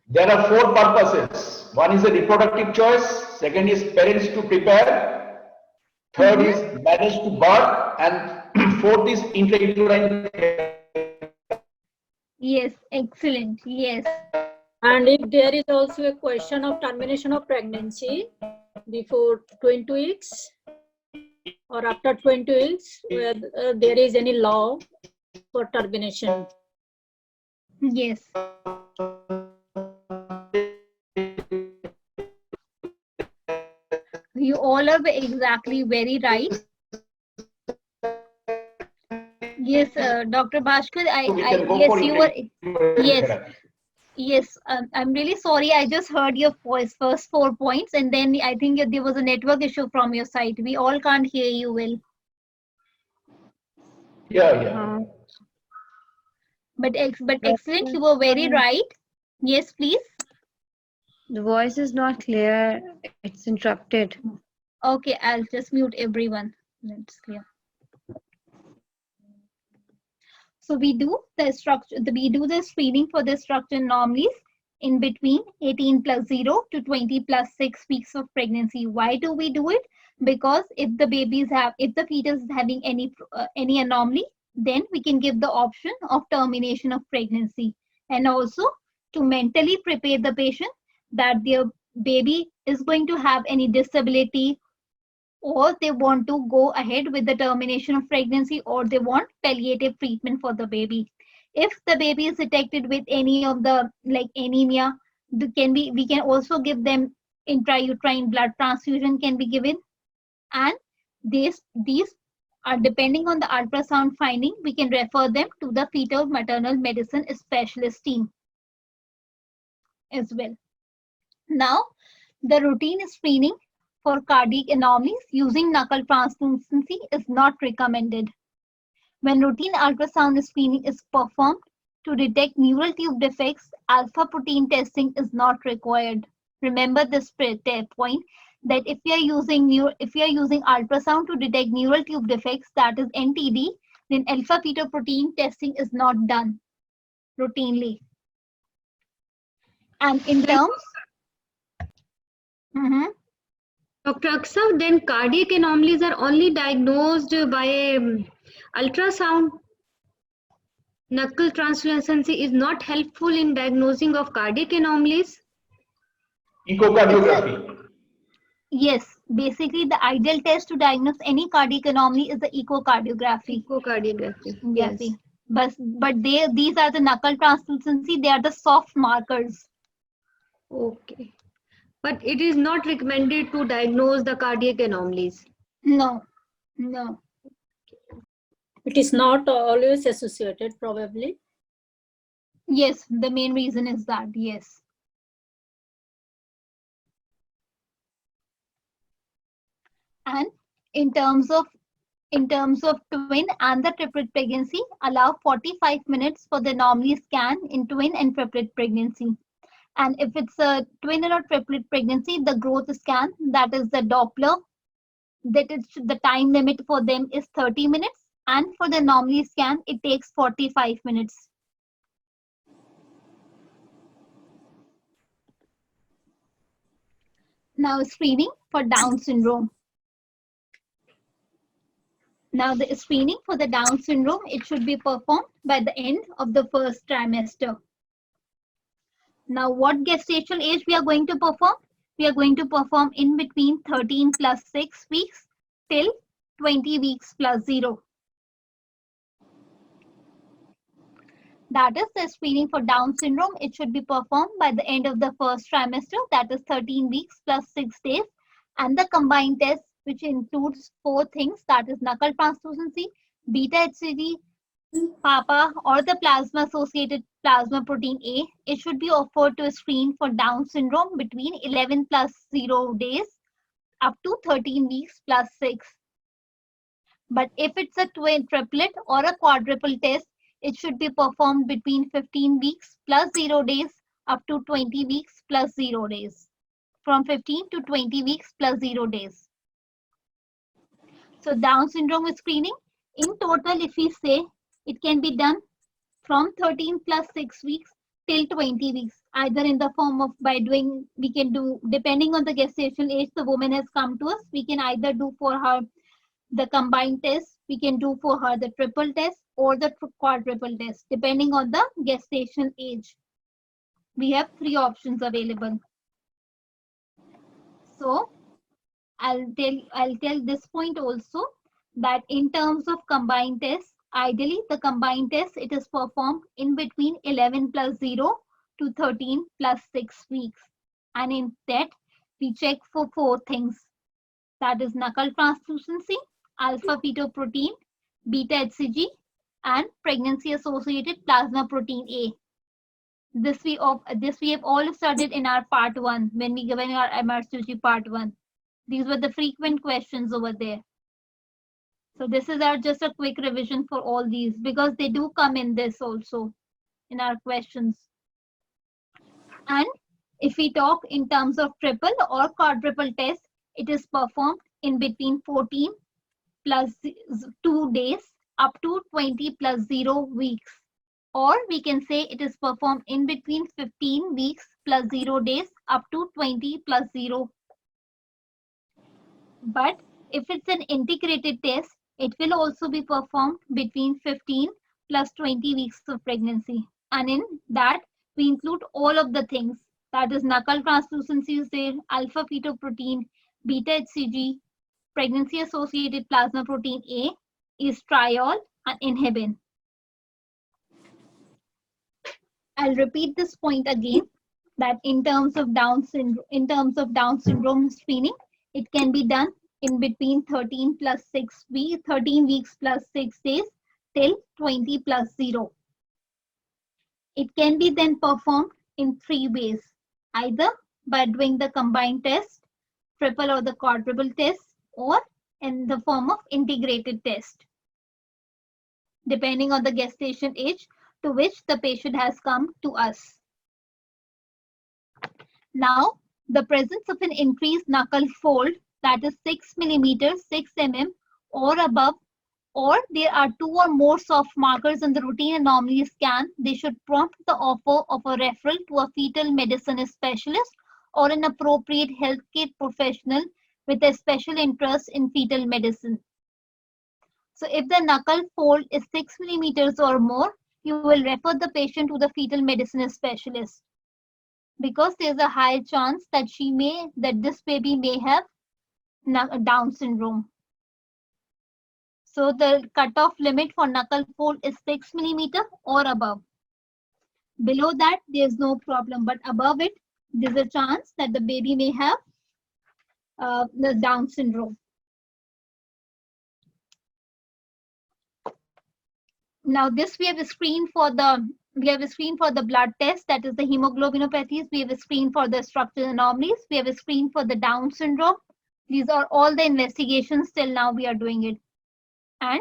There are 4 purposes. One is a reproductive choice. Second is parents to prepare. Third is marriage to birth. And fourth is intrauterine. Yes, excellent. Yes. And if there is also a question of termination of pregnancy before 20 weeks or after 20 weeks, where there is any law for termination. Yes. You all are exactly very right. Yes, Dr. Bhaskar, yes, you were, yes, I'm really sorry. I just heard your first 4 points, and then I think there was a network issue from your side. We all can't hear you well. Yeah. But excellent, you were very right. Yes, please. the voice is not clear. It's interrupted. Okay, I'll just mute everyone. That's clear. So we do the screening for the structural anomalies in between 18 plus 0 to 20 plus 6 weeks of pregnancy. Why do we do it? Because if the fetus is having any anomaly, then we can give the option of termination of pregnancy, and also to mentally prepare the patient that their baby is going to have any disability, or they want to go ahead with the termination of pregnancy, or they want palliative treatment for the baby. If the baby is detected with any of the like anemia, we can also give them intrauterine blood transfusion can be given, and these are depending on the ultrasound finding, we can refer them to the fetal maternal medicine specialist team as well. Now, the routine screening for cardiac anomalies using knuckle translucency is not recommended. When routine ultrasound screening is performed to detect neural tube defects, alpha protein testing is not required. Remember this point that if we are using ultrasound to detect neural tube defects, that is NTD, then alpha fetoprotein testing is not done routinely. And in terms, Dr. Aksaf, then cardiac anomalies are only diagnosed by ultrasound. Knuckle translucency is not helpful in diagnosing of cardiac anomalies. Echocardiography. Yes, basically the ideal test to diagnose any cardiac anomaly is the echocardiography. Yes. But these are the knuckle translucency. They are the soft markers. Okay. But it is not recommended to diagnose the cardiac anomalies. No. It is not always associated, probably. Yes, the main reason is that, yes. And in terms of twin and the triplet pregnancy, allow 45 minutes for the anomaly scan in twin and triplet pregnancy. And if it's a twin or triplet pregnancy, the growth scan, that is the Doppler, that is the time limit for them is 30 minutes. And for the anomaly scan, it takes 45 minutes. Now screening for Down syndrome. Now the screening for the Down syndrome, it should be performed by the end of the first trimester. Now what gestational age we are going to perform? We are going to perform in between 13 plus 6 weeks till 20 weeks plus 0. That is the screening for Down syndrome. It should be performed by the end of the first trimester, that is 13 weeks plus 6 days. And the combined test, which includes 4 things, that is knuckle translucency, beta HCG, PAPA, or the plasma-associated plasma protein A. It should be offered to screen for Down syndrome between 11 plus 0 days up to 13 weeks plus 6. But if it's a twin triplet or a quadruple test, it should be performed between 15 weeks plus 0 days up to 20 weeks plus 0 days. From 15 to 20 weeks plus 0 days. So Down syndrome screening, in total, if we say, it can be done from 13 plus 6 weeks till 20 weeks, either in the form of by doing, we can do, depending on the gestational age the woman has come to us, we can either do for her the combined test, we can do for her the triple test or the quadruple test, depending on the gestation age. We have 3 options available. So I'll tell this point also, that in terms of combined test, ideally the combined test, it is performed in between 11 plus 0 to 13 plus 6 weeks. And in that, we check for 4 things. That is knuckle translucency, alpha fetoprotein, beta HCG, and pregnancy associated plasma protein A. This we have all studied in our part 1 when we given our MRCG part 1. These were the frequent questions over there. So this is our just a quick revision for all these, because they do come in this also in our questions. And if we talk in terms of triple or quadruple test, it is performed in between 14 plus 2 days up to 20 plus 0 weeks. Or we can say it is performed in between 15 weeks plus 0 days up to 20 plus 0. But if it's an integrated test, it will also be performed between 15 plus 20 weeks of pregnancy. And in that, we include all of the things. That is knuckle translucency is there, alpha fetoprotein, beta HCG, pregnancy-associated plasma protein A, estriol, and inhibin. I'll repeat this point again, that in terms of Down syndrome screening, it can be done in between 13 plus 6 weeks, 13 weeks plus 6 days till 20 plus 0. It can be then performed in 3 ways, either by doing the combined test, triple or the quadruple test, or in the form of integrated test, depending on the gestation age to which the patient has come to us. Now, the presence of an increased knuckle fold, that is 6 millimeters, 6 mm or above, or there are 2 or more soft markers in the routine anomaly scan, they should prompt the offer of a referral to a fetal medicine specialist or an appropriate healthcare professional with a special interest in fetal medicine. So if the knuckle fold is 6 millimeters or more, you will refer the patient to the fetal medicine specialist, because there's a high chance that this baby may have Down syndrome. So the cutoff limit for knuckle fold is 6 millimeter or above. Below that, there's no problem, but above it, there's a chance that the baby may have the Down syndrome. Now this we have a screen for the blood test, that is the hemoglobinopathies. We have a screen for the structural anomalies. We have a screen for the Down syndrome. These are all the investigations till now we are doing it. And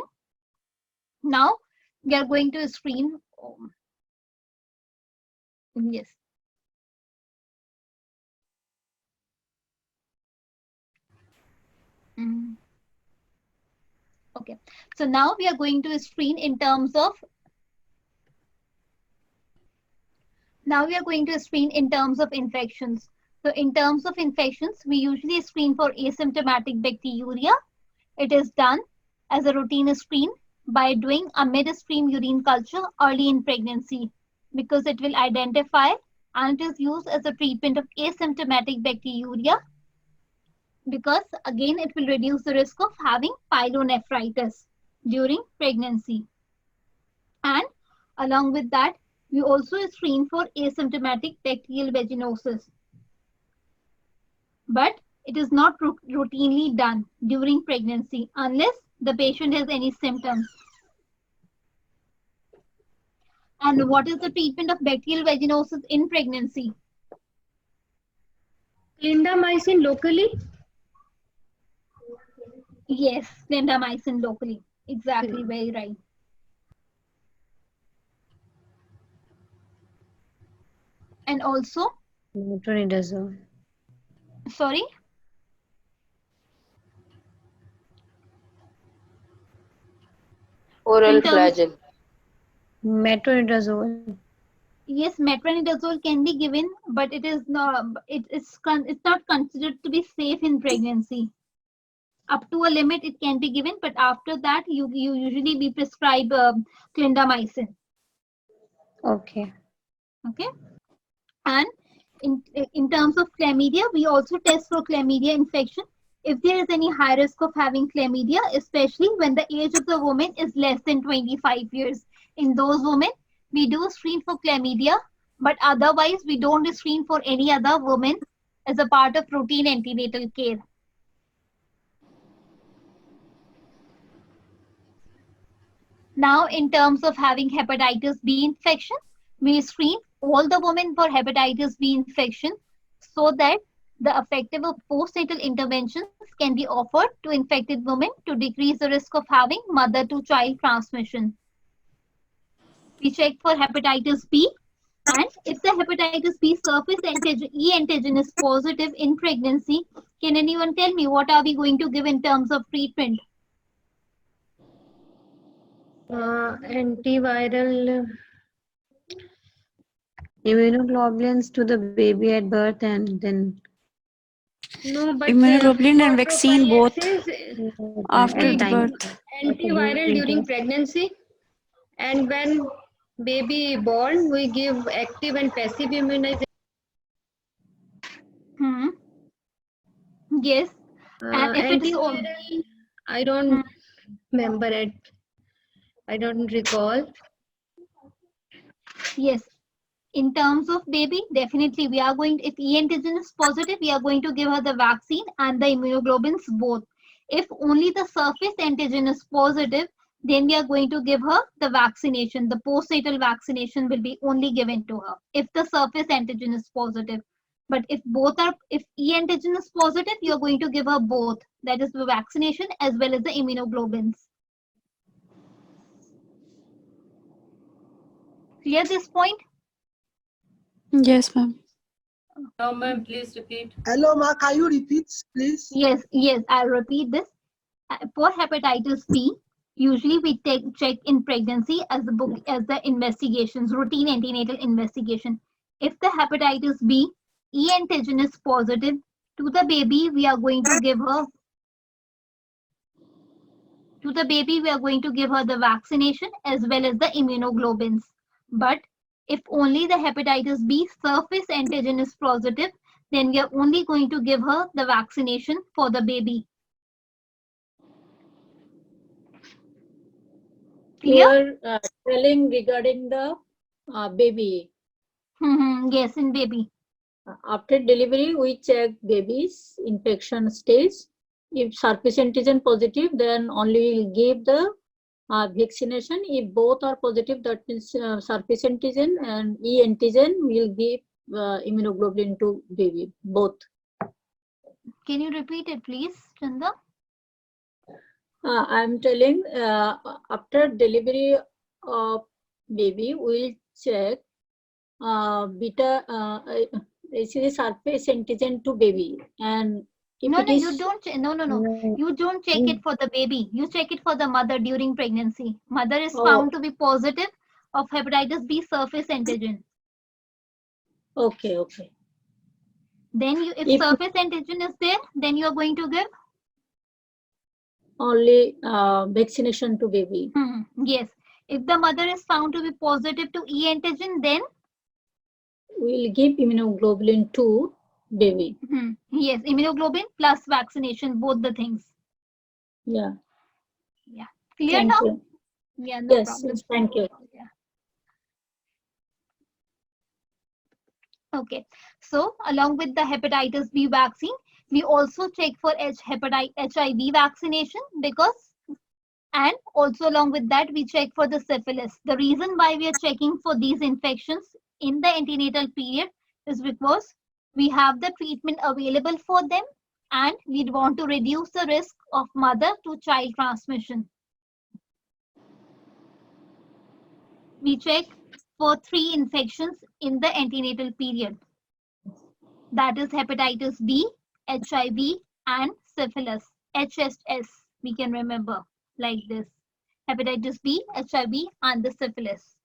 now we are going to screen. Yes. Okay. So now we are going to screen in terms of infections. So in terms of infections, we usually screen for asymptomatic bacteriuria. It is done as a routine screen by doing a midstream urine culture early in pregnancy because it will identify and it is used as a treatment of asymptomatic bacteriuria because again it will reduce the risk of having pyelonephritis during pregnancy. And along with that, we also screen for asymptomatic bacterial vaginosis. But it is not routinely done during pregnancy unless the patient has any symptoms. And what is the treatment of bacterial vaginosis in pregnancy? Clindamycin locally? Yes, clindamycin locally. Exactly, very right. And also, Metronidazole. sorry, Oral in terms, flagyl. Metronidazole. yes, metronidazole can be given, but it is not. It's not considered to be safe in pregnancy. Up to a limit, it can be given, but after that, you usually be prescribed clindamycin. Okay. Okay, and in terms of chlamydia, we also test for chlamydia infection if there is any high risk of having chlamydia, especially when the age of the woman is less than 25 years. In those women, we do screen for chlamydia, but otherwise we don't screen for any other woman as a part of routine antenatal care. Now, in terms of having hepatitis B infection, we screen all the women for hepatitis B infection so that the effective of postnatal interventions can be offered to infected women to decrease the risk of having mother-to-child transmission. We check for hepatitis B, and if the hepatitis B surface E antigen is positive in pregnancy, can anyone tell me what are we going to give in terms of treatment? Antiviral. Immunoglobulins to the baby at birth and then No, but Immunoglobulin and for vaccine both prophylaxis, after at we the time. birth. give antiviral during pregnancy, and when baby born, we give active and passive immunization. Yes, and if it's Antiviral, I don't remember it. I don't recall. yes, in terms of baby, definitely we are going to, if E antigen is positive, we are going to give her the vaccine and the immunoglobulins both. If only the surface antigen is positive, then we are going to give her the vaccination. The postnatal vaccination will be only given to her if the surface antigen is positive. But if E antigen is positive, you are going to give her both. That is the vaccination as well as the immunoglobulins. Clear this point? Yes, ma'am. No, ma'am, please repeat. Hello, ma. Can you repeat, please? Yes, I'll repeat this. For hepatitis B, usually we check in pregnancy as the investigations, routine antenatal investigation. If the hepatitis B E antigen is positive to the baby, we are going to give her the vaccination as well as the immunoglobulins. But if only the hepatitis B surface antigen is positive, then we are only going to give her the vaccination for the baby. You Clear? are telling regarding the baby. Yes, in baby. After delivery, we check baby's infection stage. If surface antigen positive, then only we'll give the vaccination. If both are positive, that means surface antigen and E antigen, we'll give immunoglobulin to baby, both. Can you repeat it, please, Chanda? I'm telling after delivery of baby, we'll check beta, surface antigen to baby, and If No, it no, is you don't. No, no, no. No. You don't check it for the baby. You check it for the mother during pregnancy. Mother is Oh. found to be positive of hepatitis B surface antigen. Okay, okay. Then you, if If surface antigen is there, then you are going to give. only vaccination to baby. Yes. If the mother is found to be positive to E antigen, then We'll give immunoglobulin to baby. yes, immunoglobulin plus vaccination, both the things. Yeah. Yeah. Clear Thank now? you. Yeah, no Yes, problem. yes, thank you. Yeah. Okay. So along with the hepatitis B vaccine, we also check for HIV vaccination because, and also along with that, we check for the syphilis. The reason why we are checking for these infections in the antenatal period is because we have the treatment available for them and we want to reduce the risk of mother to child transmission. We check for 3 infections in the antenatal period. That is hepatitis B, HIV, and syphilis. HSS, we can remember like this. Hepatitis B, HIV, and the syphilis.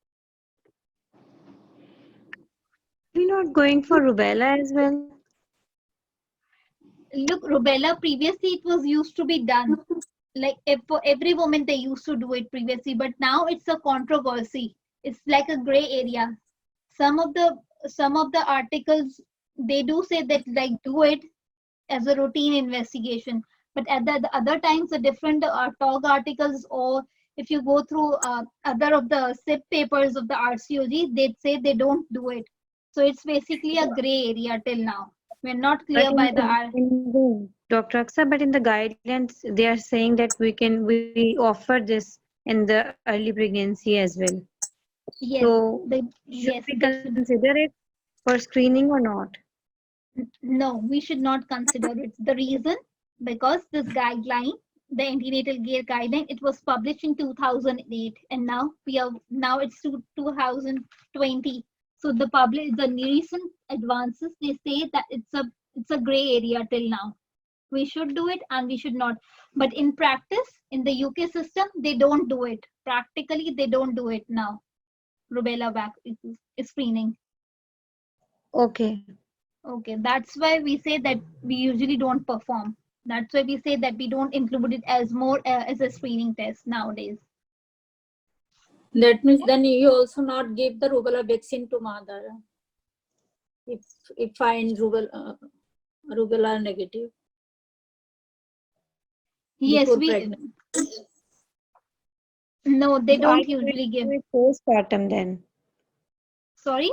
We're not going for rubella as well. Look, rubella previously it was used to be done. Like for every woman they used to do it previously, but now it's a controversy. It's like a gray area. Some of the articles they do say that like do it as a routine investigation, but at the other times the different talk articles, or if you go through other of the SIP papers of the RCOG, they'd say they don't do it. So it's basically a gray area till now. We're not clear But by in the Dr. Aksa, but in the guidelines, they are saying that we offer this in the early pregnancy as well. yes, So should yes, we they should. consider it for screening or not? No, we should not consider it. The reason, because this guideline, the antenatal care guideline, it was published in 2008, and now it's 2020. So the recent advances, they say that it's a gray area till now. We should do it and we should not. But in practice, in the UK system, they don't do it. Practically, they don't do it now. Rubella screening. Okay. Okay, that's why we say that we usually don't perform. That's why we say that we don't include it as more as a screening test nowadays. That means then you also not give the rubella vaccine to mother if find rubella negative. Yes, before we pregnancy. no, they So don't usually give. postpartum then. Sorry?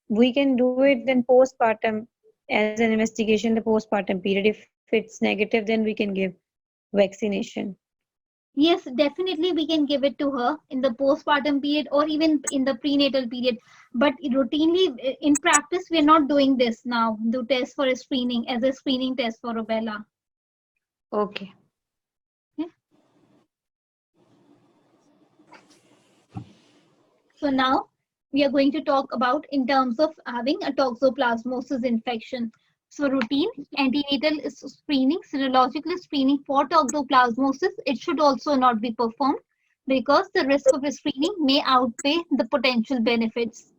We can do it then postpartum as an investigation, the postpartum period. If it's negative, then we can give vaccination. Yes, definitely we can give it to her in the postpartum period or even in the prenatal period. But routinely in practice, we're not doing this now, do test for a screening as a screening test for rubella. Okay. So now we are going to talk about in terms of having a toxoplasmosis infection. So routine antenatal screening, serological screening for toxoplasmosis, it should also not be performed because the risk of screening may outweigh the potential benefits.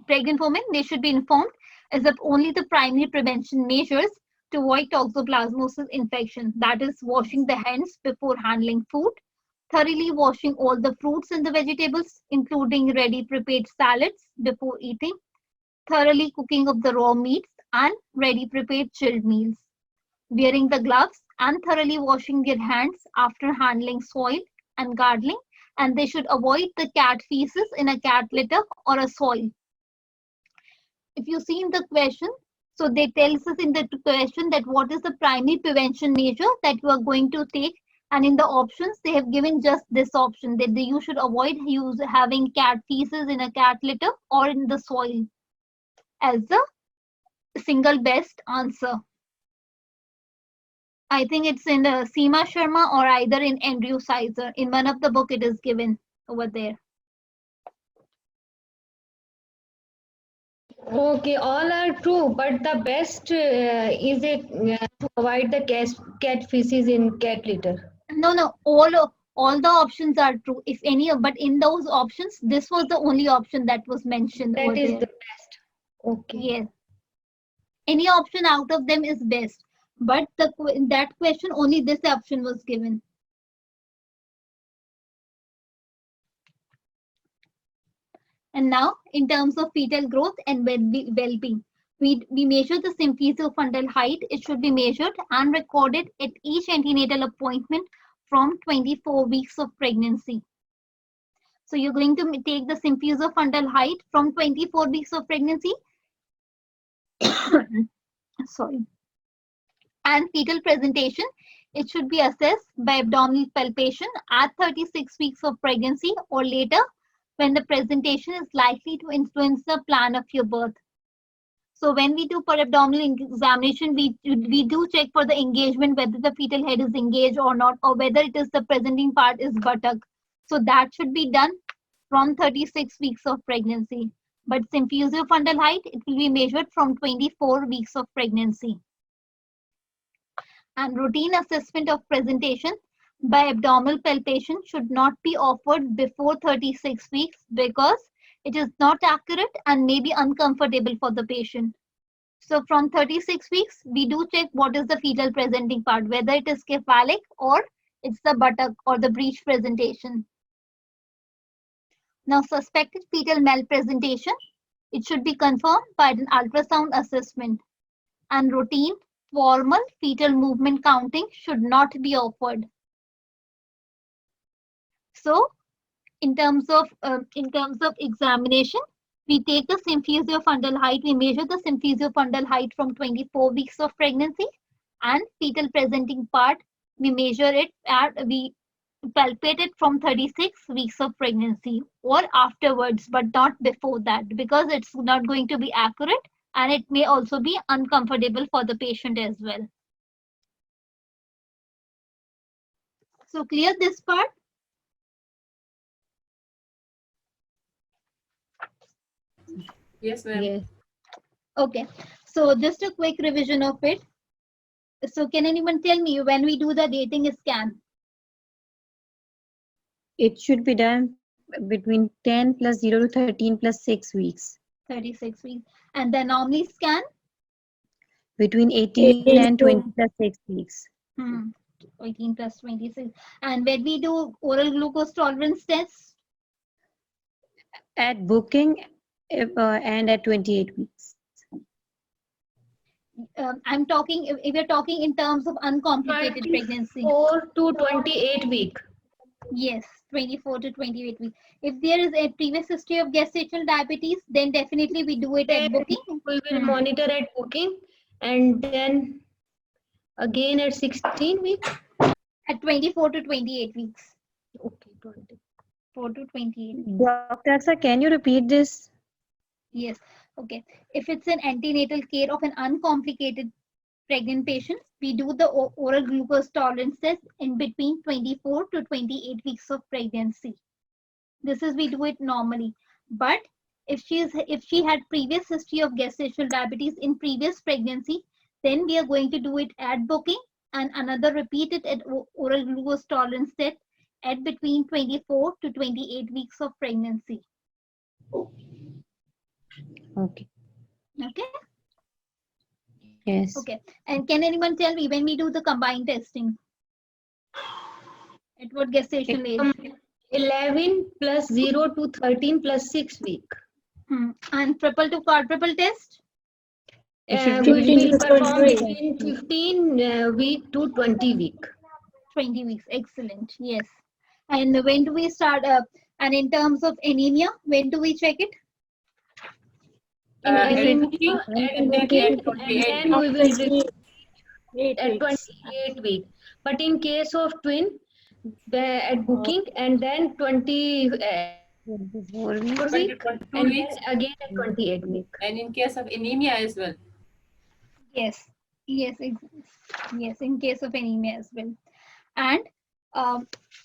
Pregnant women, they should be informed as of only the primary prevention measures to avoid toxoplasmosis infection, that is washing the hands before handling food, thoroughly washing all the fruits and the vegetables, including ready prepared salads before eating, thoroughly cooking of the raw meats and ready prepared chilled meals, wearing the gloves and thoroughly washing their hands after handling soil and gargling, and they should avoid the cat feces in a cat litter or a soil. If you see in the question, so they tells us in the question that what is the primary prevention measure that you are going to take, and in the options they have given just this option that you should avoid having cat feces in a cat litter or in the soil as the single best answer. I think it's in the Seema Sharma or either in Andrew Sizer. In one of the book it is given over there. Okay, all are true, but the best is it to avoid the cat feces in cat litter. No, all the options are true. If any, but in those options, this was the only option that was mentioned over That is there. the best. Okay. Yes, any option out of them is best. But in that question, only this option was given. And now, in terms of fetal growth and well-being, we measure the symphysiofundal height. It should be measured and recorded at each antenatal appointment from 24 weeks of pregnancy. So you're going to take the symphysiofundal height from 24 weeks of pregnancy. Sorry. And fetal presentation, it should be assessed by abdominal palpation at 36 weeks of pregnancy or later, when the presentation is likely to influence the plan of your birth. So when we do per abdominal examination, we do check for the engagement, whether the fetal head is engaged or not, or whether it is the presenting part is buttock. So that should be done from 36 weeks of pregnancy. But symphysiofundal height, it will be measured from 24 weeks of pregnancy. And routine assessment of presentation by abdominal palpation should not be offered before 36 weeks because it is not accurate and may be uncomfortable for the patient. So from 36 weeks, we do check what is the fetal presenting part, whether it is cephalic or it's the buttock or the breech presentation. Now, suspected fetal malpresentation, it should be confirmed by an ultrasound assessment, and routine formal fetal movement counting should not be offered. So, in terms of examination, we take the symphysiofundal height. We measure the symphysiofundal height from 24 weeks of pregnancy, and fetal presenting part, we measure it we palpate it from 36 weeks of pregnancy or afterwards, but not before that, because it's not going to be accurate and it may also be uncomfortable for the patient as well. So clear this part? Yes, ma'am. Yes. Okay, so just a quick revision of it. So can anyone tell me when we do the dating scan? It should be done between 10 plus 0 to 13 plus 6 weeks. 36 weeks. And the anomaly scan? Between 18 and 20 plus 6 weeks. 18 plus 26. And when we do oral glucose tolerance tests? At booking and at 28 weeks. I'm talking, if you're talking in terms of uncomplicated pregnancy. 4 to 28 week. Yes, 24 to 28 weeks. If there is a previous history of gestational diabetes, then definitely we do it at booking. We will monitor at booking and then again at 16 weeks. At 24 to 28 weeks. Okay, 24 to 28 weeks. Dr. Aksa, can you repeat this? Yes. Okay. If it's an antenatal care of an uncomplicated pregnant patient, we do the oral glucose tolerance test in between 24 to 28 weeks of pregnancy. This is, we do it normally. But if she had previous history of gestational diabetes in previous pregnancy, then we are going to do it at booking and another repeated at oral glucose tolerance test at between 24 to 28 weeks of pregnancy. Okay. Okay. Yes. Okay. And can anyone tell me when we do the combined testing? At what gestational age? 11 plus 0 to 13 plus 6 week. And triple to quadruple test? We will perform between 15 week to 20 week. 20 weeks. Excellent. Yes. And when do we start? And in terms of anemia, when do we check it? At booking and at 28 then we will repeat at 28 week. But in case of twin, at booking and then 24 week and then again at 28 week. And in case of anemia as well. Yes. Yes. Yes. In case of anemia as well. And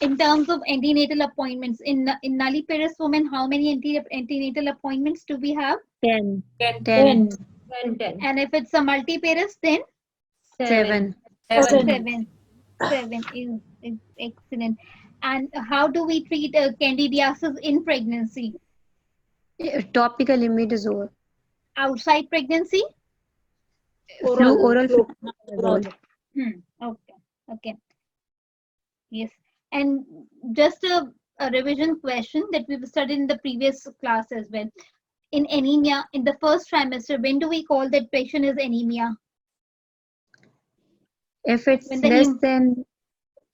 in terms of antenatal appointments, in nulliparous women, how many antenatal appointments do we have? 10. 10. 10. 10. And if it's a multiparous, then 7. 7. 7 is excellent. And how do we treat candidiasis in pregnancy? Topical imidazole. Outside pregnancy? Oral fluconazole. Okay. Yes. And just a revision question that we've studied in the previous class as well. In anemia, in the first trimester, when do we call that patient is anemia? If it's When the less hem- than,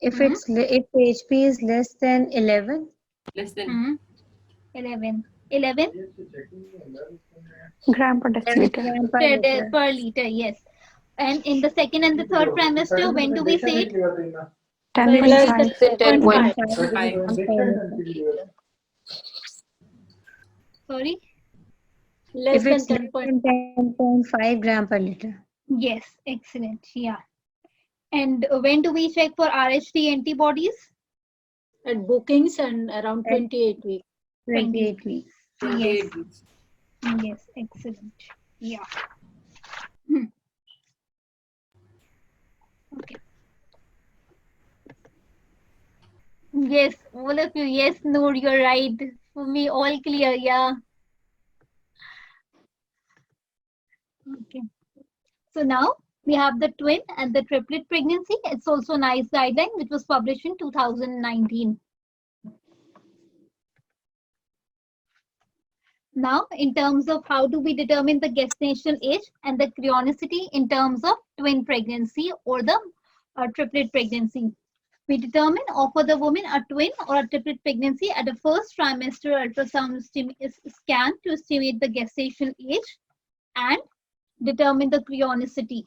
if HP is less than 11, Less than 11. 11 Gram per deciliter. gram per liter. per liter, yes. And in the second and the third trimester, when do we say it? 10.5. 10.5. Sorry? Less If than it's less 10. than 10.5 gram per liter. Yes, excellent. Yeah. And when do we check for RHD antibodies? At bookings and around 28 weeks. 28 weeks. 28 weeks. Yes, excellent. Yeah. Okay. Yes, all of you. Yes, Noor, you're right. For me, all clear. Yeah. Okay. So now we have the twin and the triplet pregnancy. It's also a nice guideline which was published in 2019. Now, in terms of how do we determine the gestational age and the chronicity in terms of twin pregnancy or the triplet pregnancy. We determine offer the woman a twin or a triplet pregnancy at the first trimester ultrasound scan to estimate the gestational age and determine the chronicity.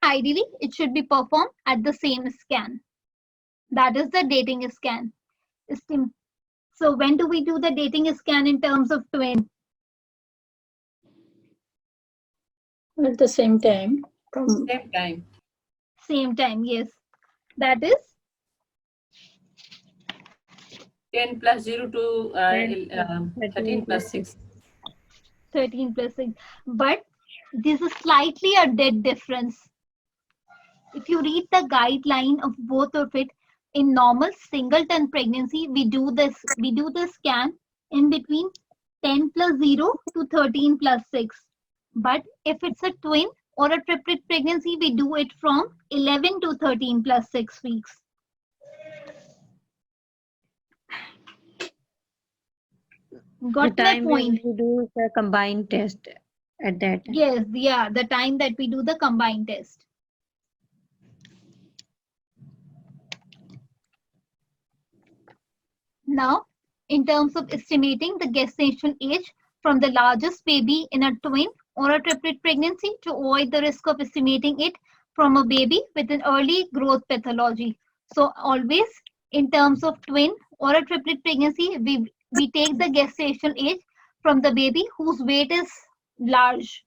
Ideally, it should be performed at the same scan. That is the dating scan. So when do we do the dating scan in terms of twin? At the same time. Same time. Same time, yes. That is 10 plus 0 to 13 plus 6. 13 plus 6. But this is slightly a dead difference. If you read the guideline of both of it, in normal singleton pregnancy, we do the scan in between 10 plus 0 to 13 plus 6. But if it's a twin or a triplet pregnancy, we do it from 11 to 13 plus 6 weeks. Got the my time point? we do the combined test at that time. Yes, yeah, the time that we do the combined test. Now, in terms of estimating the gestation age from the largest baby in a twin or a triplet pregnancy to avoid the risk of estimating it from a baby with an early growth pathology. So always in terms of twin or a triplet pregnancy, we take the gestation age from the baby whose weight is large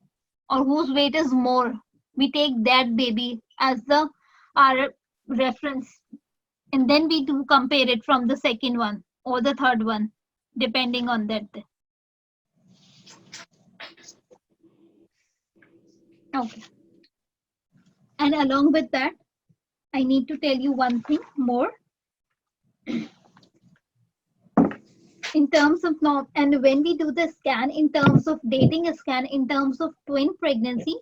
or whose weight is more. We take that baby as our reference, and then we do compare it from the second one or the third one, depending on that. Okay. And along with that, I need to tell you one thing more. In terms of and when we do the scan, in terms of dating a scan, in terms of twin pregnancy,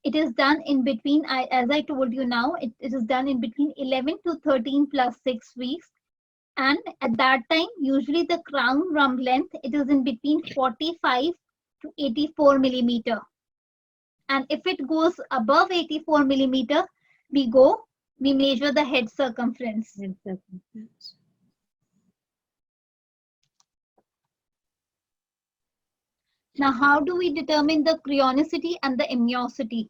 it is done in between, as I told you now, it is done in between 11 to 13 plus 6 weeks. And at that time, usually the crown rump length, it is in between 45 to 84 millimeter. And if it goes above 84 millimeter, we measure the head circumference. Now, how do we determine the chronicity and the amniosity?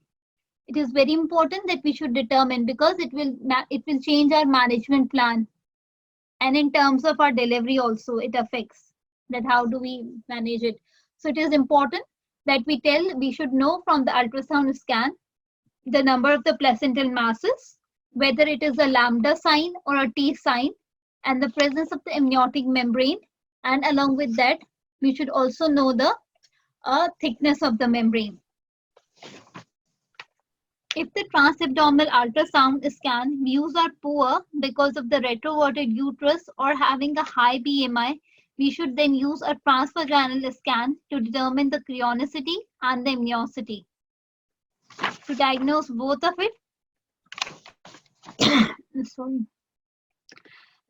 It is very important that we should determine, because it will change our management plan. And in terms of our delivery also, it affects that how do we manage it. So it is important that we should know from the ultrasound scan the number of the placental masses, whether it is a lambda sign or a T sign, and the presence of the amniotic membrane. And along with that, we should also know the a thickness of the membrane. If the transabdominal ultrasound scan views are poor because of the retroverted uterus or having a high BMI, we should then use a transvaginal scan to determine the chronicity and the amniosity. To diagnose both of it, sorry.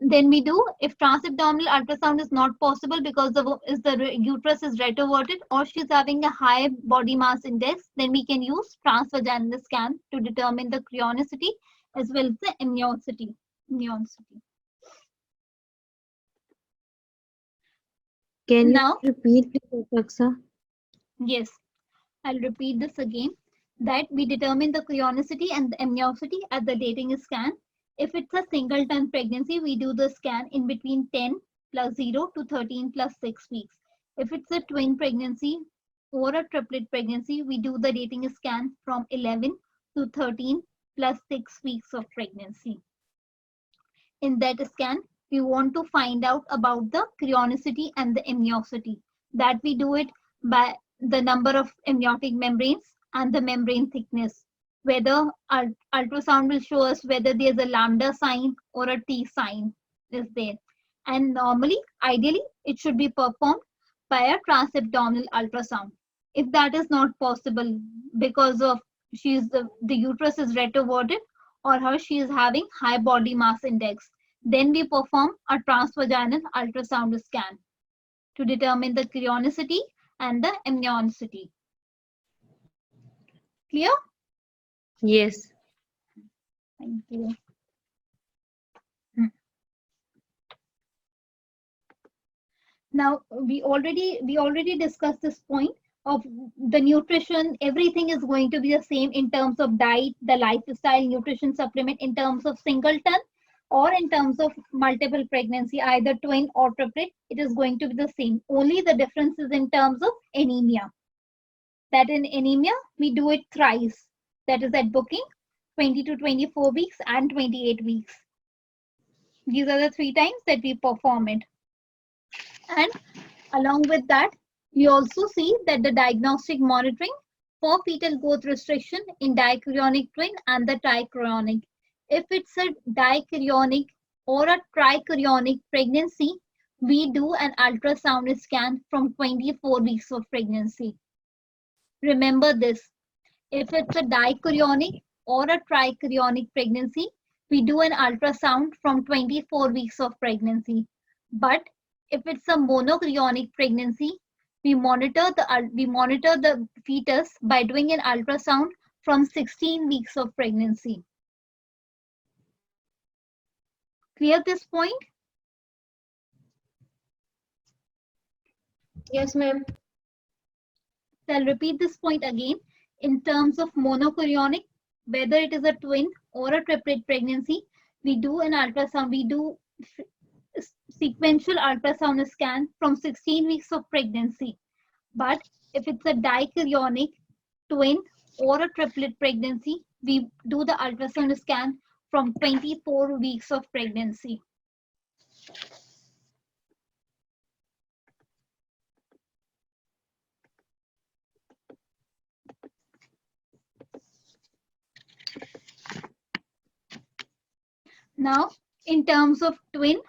Then we do, if transabdominal ultrasound is not possible because the uterus is retroverted or she's having a high body mass index, then we can use transvaginal scan to determine the chronicity as well as the amniosity. Can Now, you repeat this, Dr. Aksa? yes, I'll repeat this again, that we determine the chronicity and the amniosity at the dating scan. If it's a singleton pregnancy, we do the scan in between 10 plus 0 to 13 plus 6 weeks. If it's a twin pregnancy or a triplet pregnancy, we do the dating scan from 11 to 13 plus 6 weeks of pregnancy. In that scan, we want to find out about the chronicity and the amniosity. That we do it by the number of amniotic membranes and the membrane thickness. Whether ultrasound will show us whether there's a lambda sign or a T sign is there. And normally, ideally, it should be performed by a transabdominal ultrasound. If that is not possible because of the uterus is retroverted or she is having high body mass index, then we perform a transvaginal ultrasound scan to determine the chronicity and the amniosity. Clear? Yes. Thank you. Now we already discussed this point of the nutrition. Everything is going to be the same in terms of diet, the lifestyle, nutrition supplement in terms of singleton or in terms of multiple pregnancy, either twin or triplet. It is going to be the same. Only the difference is in terms of anemia. That in anemia we do it thrice. That is at booking, 20 to 24 weeks and 28 weeks. These are the 3 times that we perform it. And along with that, we also see that the diagnostic monitoring for fetal growth restriction in dichorionic twin and the trichorionic. If it's a dichorionic or a trichorionic pregnancy, we do an ultrasound scan from 24 weeks of pregnancy. Remember this. If it's a dichorionic or a trichorionic pregnancy, we do an ultrasound from 24 weeks of pregnancy. But if it's a monochorionic pregnancy, we monitor the fetus by doing an ultrasound from 16 weeks of pregnancy. Clear this point? Yes, ma'am. So I'll repeat this point again. In terms of monochorionic, whether it is a twin or a triplet pregnancy, we do an ultrasound. We do sequential ultrasound scan from 16 weeks of pregnancy. But if it's a dichorionic, twin or a triplet pregnancy, we do the ultrasound scan from 24 weeks of pregnancy. Now, in terms of twin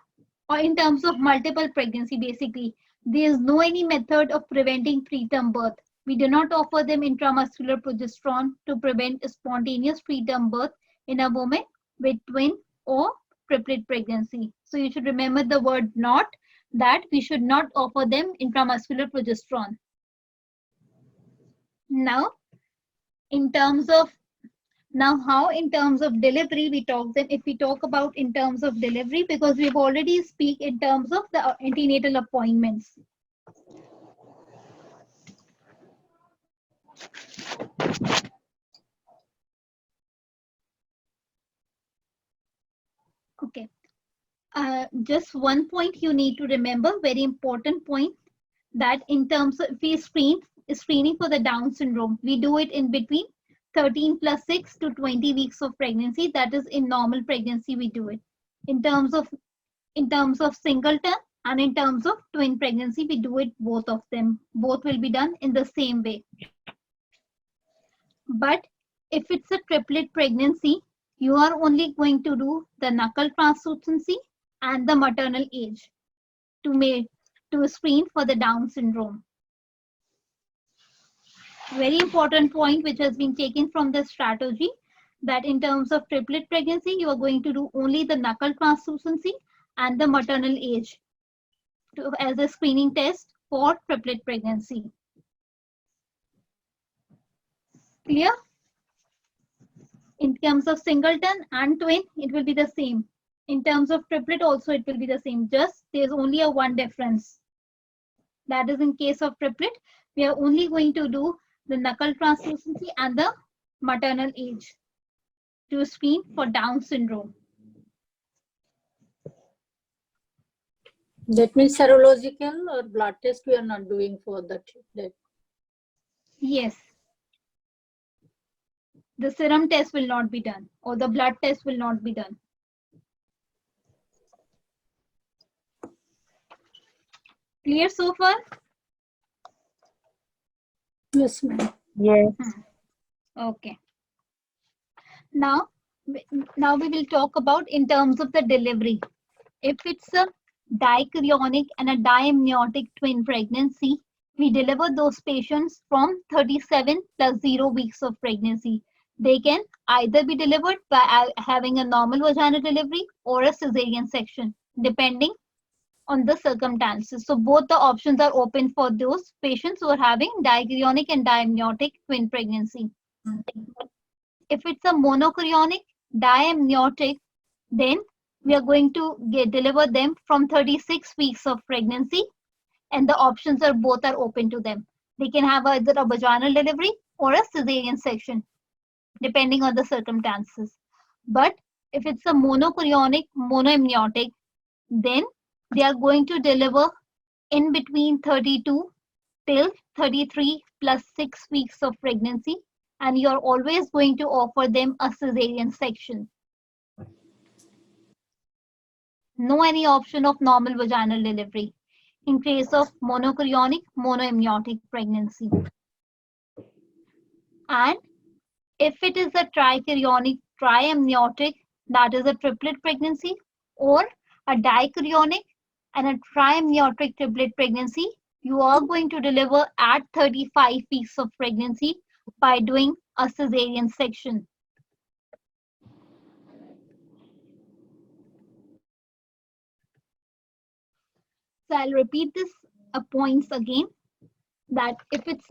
or in terms of multiple pregnancy, basically, there is no any method of preventing preterm birth. We do not offer them intramuscular progesterone to prevent spontaneous preterm birth in a woman with twin or triplet pregnancy. So you should remember the word not, that we should not offer them intramuscular progesterone. Now, in terms of how in terms of delivery we talk them, if we talk about in terms of delivery, because we've already speak in terms of the antenatal appointments. Okay. Just one point you need to remember, very important point, that in terms of if we screening for the Down syndrome, we do it in between 13 plus 6 to 20 weeks of pregnancy. That is in normal pregnancy we do it. In terms of singleton And in terms of twin pregnancy, we do it both of them. Both will be done in the same way. But if it's a triplet pregnancy, you are only going to do the knuckle translucency and the maternal age to screen for the Down syndrome. Very important point which has been taken from the strategy, that in terms of triplet pregnancy, you are going to do only the knuckle translucency and the maternal age as a screening test for triplet pregnancy. Clear? In terms of singleton and twin, it will be the same. In terms of triplet also, it will be the same. Just there's only a one difference. That is in case of triplet, we are only going to do the knuckle translucency and the maternal age to screen for Down syndrome. That means serological or blood test we are not doing for the triplet. Yes. The serum test will not be done or the blood test will not be done. Clear so far? Yes, ma'am. Yes. Okay. Now we will talk about in terms of the delivery. If it's a dichorionic and a diamniotic twin pregnancy, we deliver those patients from 37 plus 0 weeks of pregnancy. They can either be delivered by having a normal vaginal delivery or a cesarean section, depending on the circumstances. So both the options are open for those patients who are having dichorionic and diamniotic twin pregnancy. If it's a monochorionic diamniotic, then we are going to deliver them from 36 weeks of pregnancy, and the options are both are open to them. They can have either a vaginal delivery or a cesarean section, depending on the circumstances. But if it's a monochorionic, monoamniotic, then they are going to deliver in between 32 till 33 plus 6 weeks of pregnancy, and you're always going to offer them a cesarean section. No any option of normal vaginal delivery in case of monochorionic, monoamniotic pregnancy. And if it is a trichorionic, triamniotic, that is a triplet pregnancy, or a dichorionic and a triamniotic triplet pregnancy, you are going to deliver at 35 weeks of pregnancy by doing a cesarean section. So I'll repeat this points again, that if it's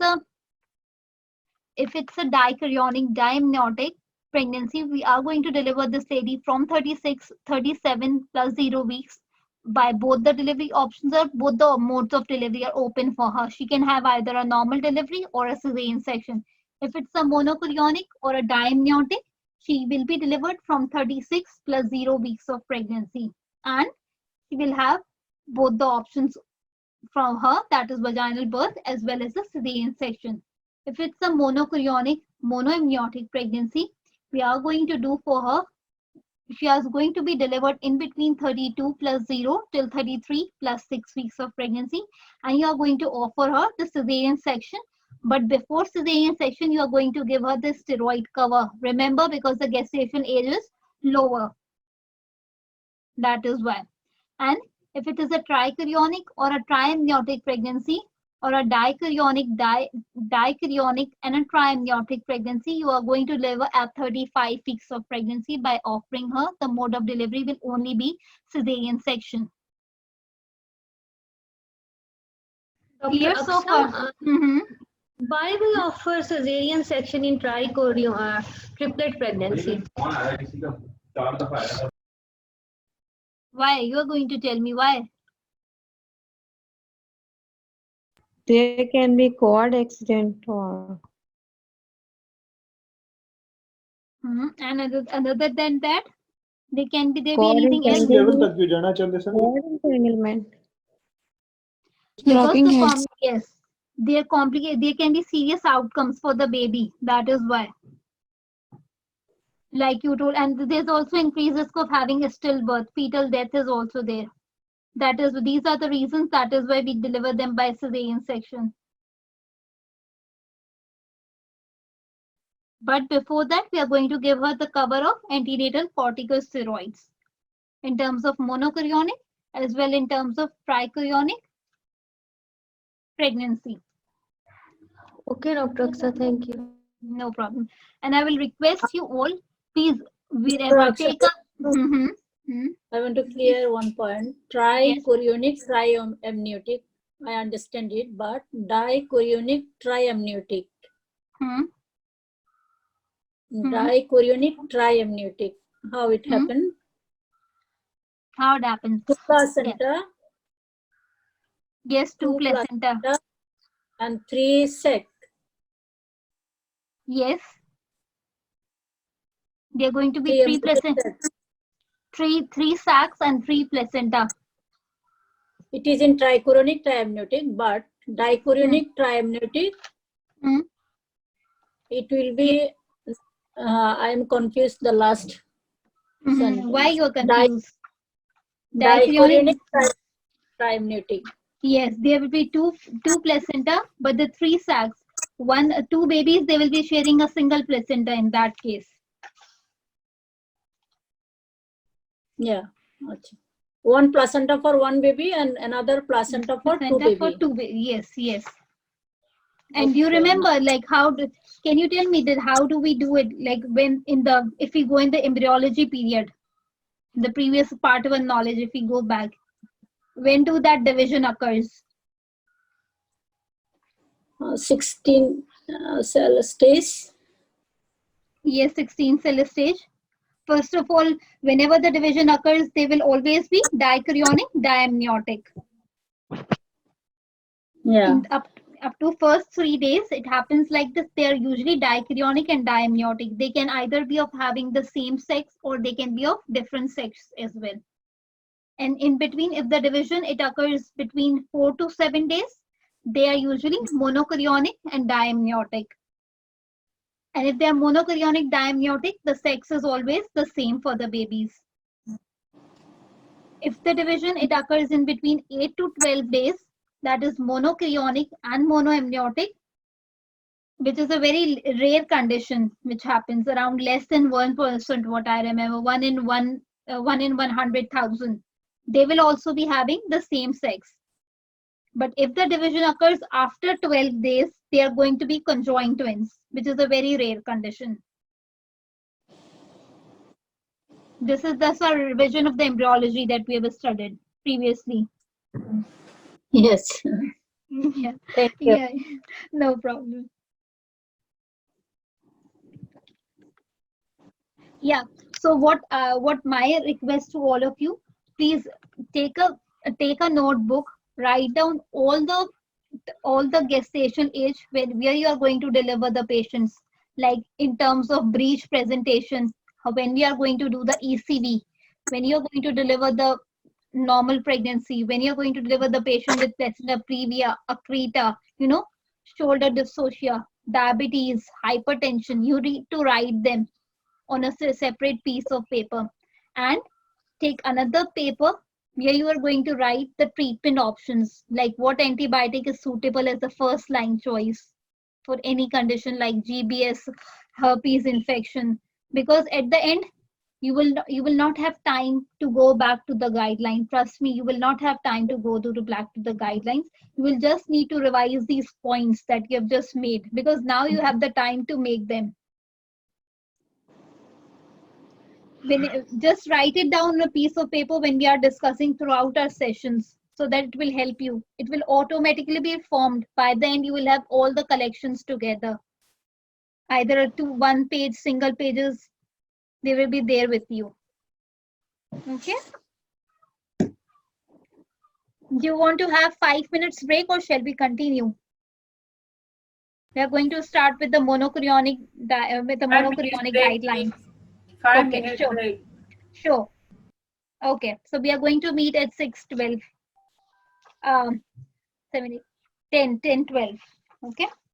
a dichorionic, diamniotic pregnancy, we are going to deliver this lady from 36, 37 plus 0 weeks by both the delivery options, or both the modes of delivery are open for her. She can have either a normal delivery or a cesarean section. If it's a monochorionic or a diamniotic, she will be delivered from 36 plus 0 weeks of pregnancy, and she will have both the options from her, that is vaginal birth as well as a cesarean section. If it's a monochorionic, monoamniotic pregnancy, we are going to do for her, she is going to be delivered in between 32 plus 0 till 33 plus 6 weeks of pregnancy, and you are going to offer her the cesarean section. But before cesarean section, you are going to give her the steroid cover. Remember, because the gestation age is lower. That is why. And if it is a trichorionic or a triamniotic pregnancy, or a dichorionic and a triamniotic pregnancy, you are going to deliver at 35 weeks of pregnancy by offering her the mode of delivery will only be cesarean section. Clear so far? Why we offer cesarean section in triplet pregnancy? Why? You are going to tell me why. There can be quad accident or. And other than that, there can be Quad anything else. Quad entanglement. Because Blocking heads. yes, they are complicated. There can be serious outcomes for the baby. That is why. Like you told, and there's also increased risk of having a stillbirth. Fetal death is also there. These are the reasons. That is why we deliver them by cesarean section. But before that, we are going to give her the cover of antenatal corticosteroids in terms of monochorionic as well in terms of trichorionic pregnancy. Okay, Dr. Aksha, thank you. No problem. And I will request you all, please, take a. I want to clear one point. Trichorionic triamniotic. I understand it, but dichorionic triamniotic. Dichorionic triamniotic. How it happened? How it happens? Two placenta. Yes, two placenta. And 3 sac. Yes. They are going to be 3 placenta. Three sacs and 3 placenta. It is in trichorionic triamniotic, but dichorionic triamniotic, it will be, I am confused the last sentence. Why you are confused? Dichorionic triamniotic. Yes, there will be two placenta, but the 3 sacs. 2 babies, they will be sharing a single placenta in that case. Yeah. Okay. One placenta for 1 baby and another placenta for 2 babies. Yes. And you remember, like, can you tell me that how do we do it? Like if we go in the embryology period, the previous part of our knowledge, if we go back, when do that division occurs? 16 cell stage. Yes, 16 cell stage. First of all, whenever the division occurs, they will always be dichorionic, diamniotic. Yeah. Up to first 3 days, it happens like this. They are usually dichorionic and diamniotic. They can either be of having the same sex or they can be of different sex as well. And in between, if the division, it occurs between 4 to 7 days, they are usually monochorionic and diamniotic. And if they are monochorionic diamniotic, the sex is always the same for the babies. If the division, it occurs in between 8 to 12 days, that is monochorionic and monoamniotic, which is a very rare condition, which happens around less than 1%, what I remember, 1 in 100,000. They will also be having the same sex. But if the division occurs after 12 days, they are going to be conjoined twins, which is a very rare condition. This is thus a revision of the embryology that we have studied previously. Yes. Yeah. Thank you. Yeah. No problem. Yeah. So what my request to all of you, please take a notebook, write down all the gestation age where you are going to deliver the patients, like in terms of breech presentation, when we are going to do the ECV, when you are going to deliver the normal pregnancy, when you're going to deliver the patient with placenta previa, accreta, shoulder dystocia, diabetes, hypertension, you need to write them on a separate piece of paper, and take another paper where you are going to write the treatment options, like what antibiotic is suitable as the first line choice for any condition like GBS, herpes infection, because at the end, you will not have time to go back to the guideline. Trust me, you will not have time to go back to the guidelines. You will just need to revise these points that you have just made, because now you have the time to make them. Just write it down on a piece of paper when we are discussing throughout our sessions, so that it will help you. It will automatically be formed. By the end, you will have all the collections together. Either a 1 page, single pages, they will be there with you. Okay. Do you want to have 5 minutes break, or shall we continue? We are going to start with the monochorionic guideline. 5 Okay, minutes sure. break. Sure. Okay, so we are going to meet at 6:12. 7, 8, 10, 10, 12. Okay.